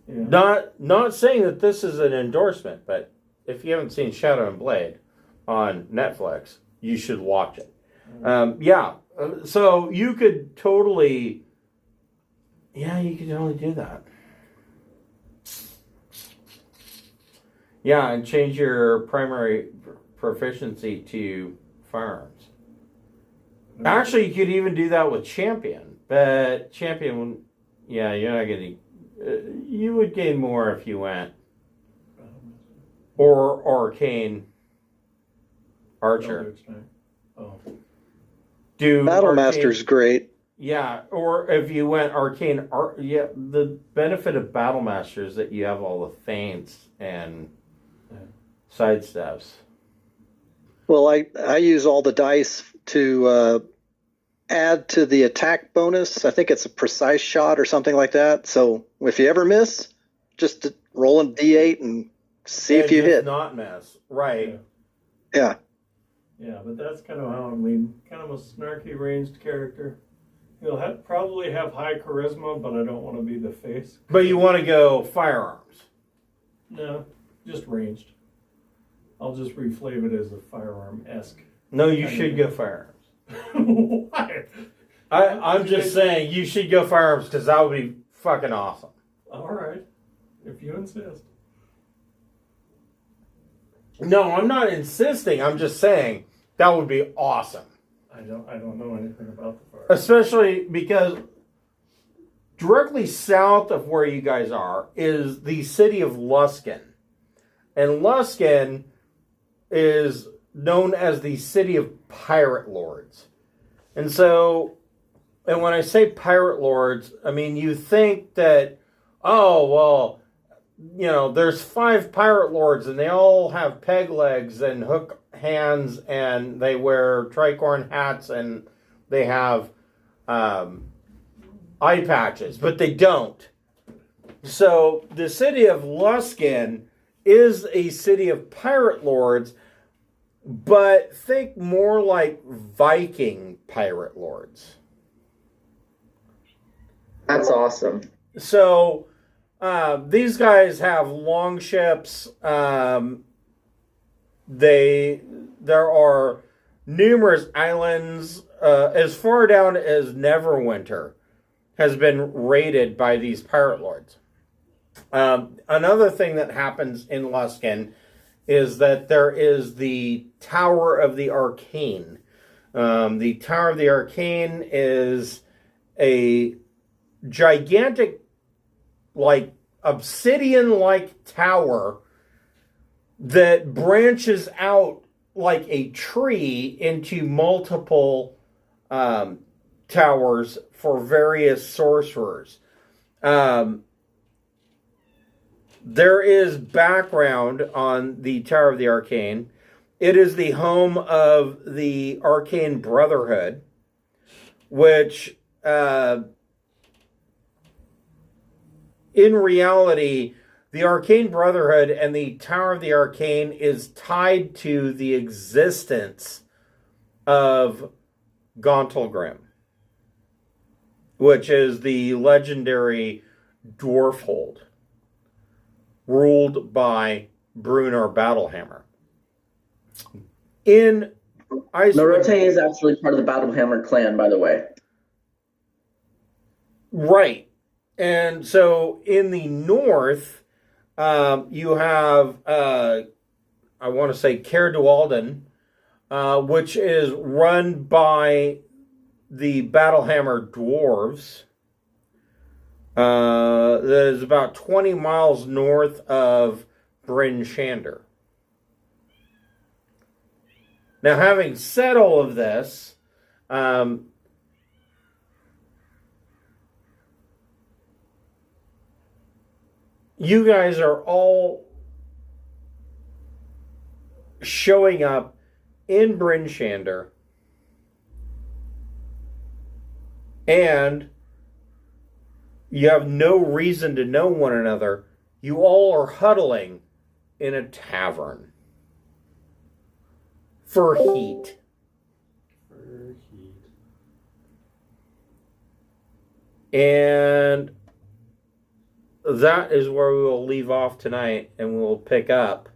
Yeah. Not saying that this is an endorsement, but if you haven't seen Shadow and Blade on Netflix, you should watch it. So you could totally do that. Yeah, and change your primary proficiency to firearms. Actually, you could even do that with Champion. But Champion, you're not getting... you would gain more if you went... Or Arcane Archer. Battlemaster's great. Yeah, or if you went Arcane... the benefit of Battlemaster is that you have all the feints and... side steps. Well, I use all the dice to add to the attack bonus. I think it's a precise shot or something like that. So if you ever miss, just roll a d8 and see if you hit. Not miss, right? Yeah. Yeah, but that's kind of how I'm leaning. Kind of a snarky, ranged character. He'll probably have high charisma, but I don't want to be the face. But you want to go firearms? No, just ranged. I'll just reflave it as a firearm-esque. No, you should go firearms. Why? I'm just saying you should go firearms because that would be fucking awesome. All right, if you insist. No, I'm not insisting. I'm just saying that would be awesome. I don't know anything about the fire. Especially because directly south of where you guys are is the city of Luskan. And Luskan is known as the city of pirate lords. And so, and when I say pirate lords, I mean, you think that, there's 5 pirate lords and they all have peg legs and hook hands and they wear tricorn hats and they have eye patches, but they don't. So the city of Luskan is a city of pirate lords, but think more like Viking pirate lords. That's awesome. So these guys have long ships. There are numerous islands as far down as Neverwinter. has been raided by these pirate lords. Another thing that happens in Luskan is that there is the Tower of the Arcane. The Tower of the Arcane is a gigantic, like, obsidian-like tower that branches out like a tree into multiple towers for various sorcerers. There is background on the Tower of the Arcane. It is the home of the Arcane Brotherhood, which, in reality, the Arcane Brotherhood and the Tower of the Arcane is tied to the existence of Gauntlgrim, which is the legendary Dwarfhold, ruled by Brunar Battlehammer. In Icewind... Norte is actually part of the Battlehammer clan, by the way. Right. And so in the north, you have, I want to say, Caer Dualden, which is run by the Battlehammer Dwarves. That is about 20 miles north of Bryn Shander. Now, having said all of this, you guys are all showing up in Bryn Shander, and you have no reason to know one another. You all are huddling in a tavern for heat. And that is where we will leave off tonight, and we will pick up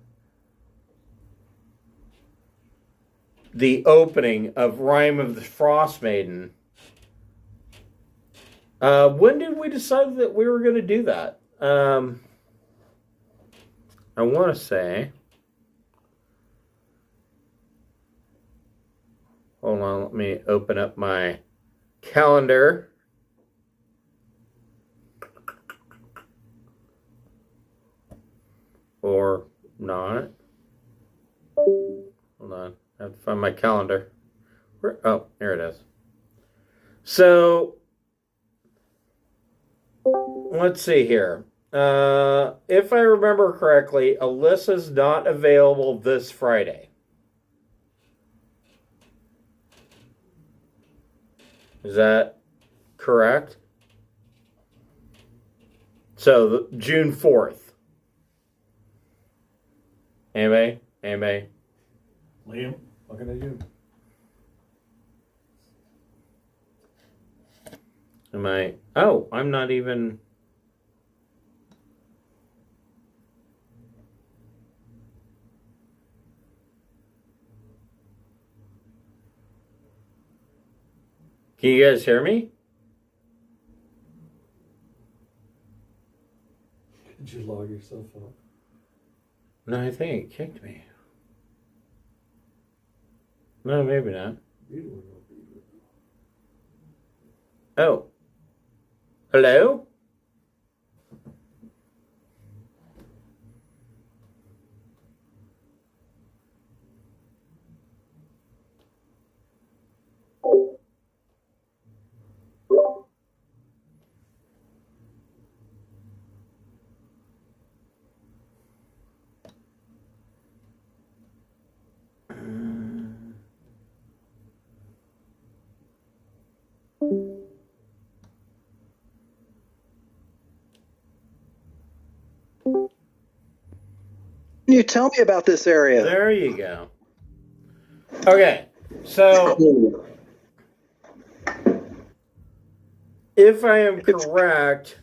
the opening of Rime of the Frostmaiden. When did we decide that we were going to do that? I want to say... Hold on, let me open up my calendar. Or not. Hold on, I have to find my calendar. Oh, here it is. So, let's see here. If I remember correctly, Alyssa's not available this Friday. Is that correct? So, June 4th. Anybody? Liam, looking at you. Am I? Oh, I'm not even... Can you guys hear me? Did you log yourself up? No, I think it kicked me. No, maybe not. Oh. Hello? Can you tell me about this area? There you go. Okay, so if I am correct,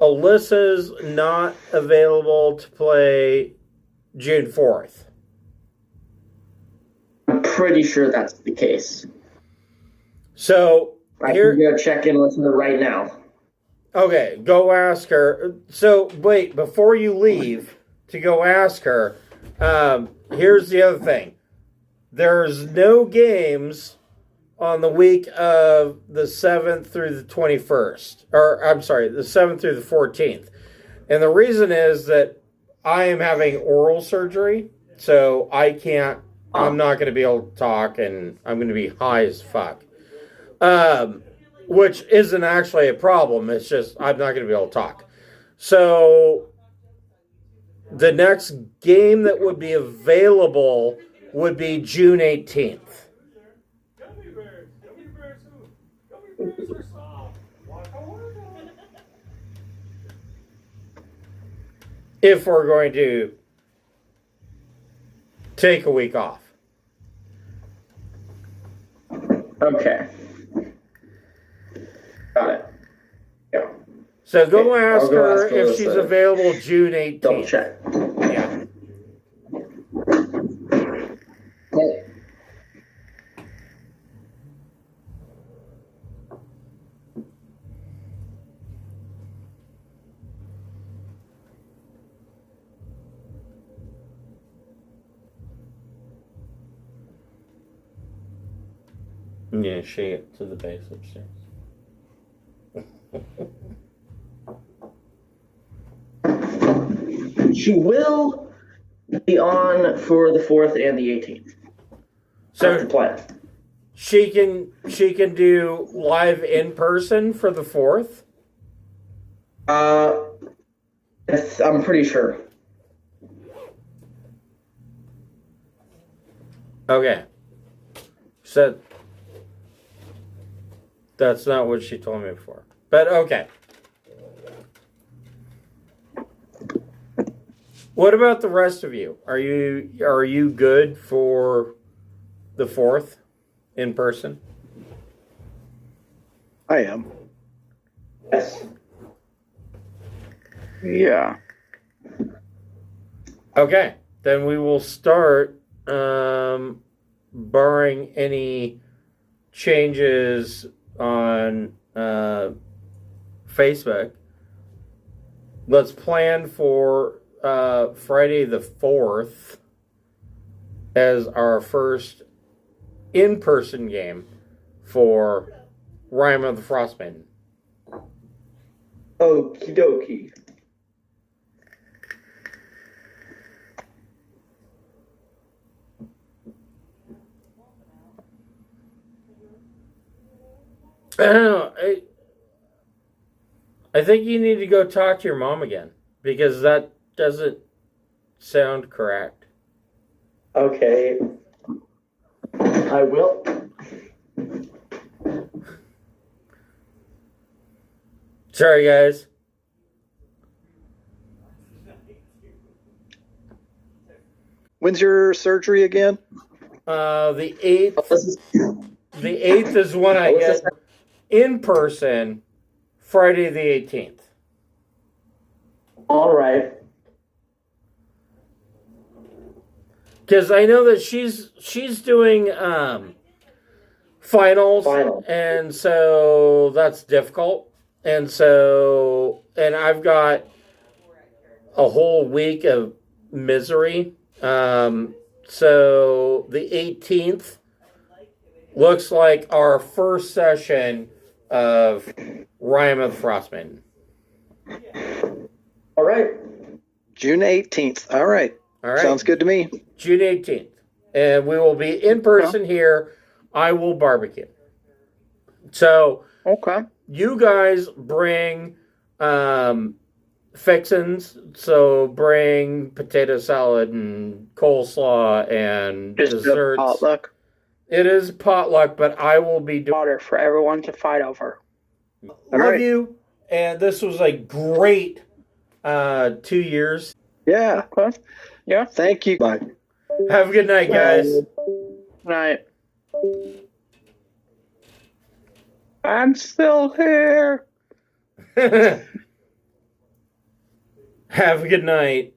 Alyssa's not available to play June 4th. I'm pretty sure that's the case. So I can go check in with her right now. Okay, go ask her. So, wait, before you leave to go ask her, here's the other thing. There's no games on the week of the 7th through the 21st. Or, I'm sorry, the 7th through the 14th. And the reason is that I am having oral surgery, so I'm not going to be able to talk, and I'm going to be high as fuck. Which isn't actually a problem. It's just I'm not going to be able to talk. So the next game that would be available would be June 18th. If we're going to take a week off. Okay. Got it. Yeah. So go ask her if she's available June 18th. Double check. Yeah. Okay. Yeah, shake it to the base upstairs. She will be on for the 4th and the 18th. So that's the plan. She can do live in person for the 4th? Yes, I'm pretty sure. Okay. So that's not what she told me before. But okay. What about the rest of you? Are you good for the 4th in person? I am. Yes. Yeah. Okay. Then we will start, barring any changes on Facebook. Let's plan for Friday the 4th as our first in-person game for Rime of the Frostmaiden. Okie dokie. I don't know. I think you need to go talk to your mom again, because that doesn't sound correct. Okay. I will. Sorry, guys. When's your surgery again? The 8th. The 8th is when I get in person. Friday the 18th. All right. Because I know that she's doing finals, and so that's difficult. And I've got a whole week of misery. So the 18th looks like our first session of Rime of the Frostmaiden. All right. June 18th. All right. All right. Sounds good to me. June 18th. And we will be in person here. I will barbecue. So, okay. You guys bring fixins. So bring potato salad and coleslaw and Just desserts. potluck. It is potluck, but I will be doing water for everyone to fight over. Love you. And this was a great 2 years. Yeah. Okay. Yeah. Thank you. Bye. Have a good night, guys. Good night. I'm still here. Have a good night.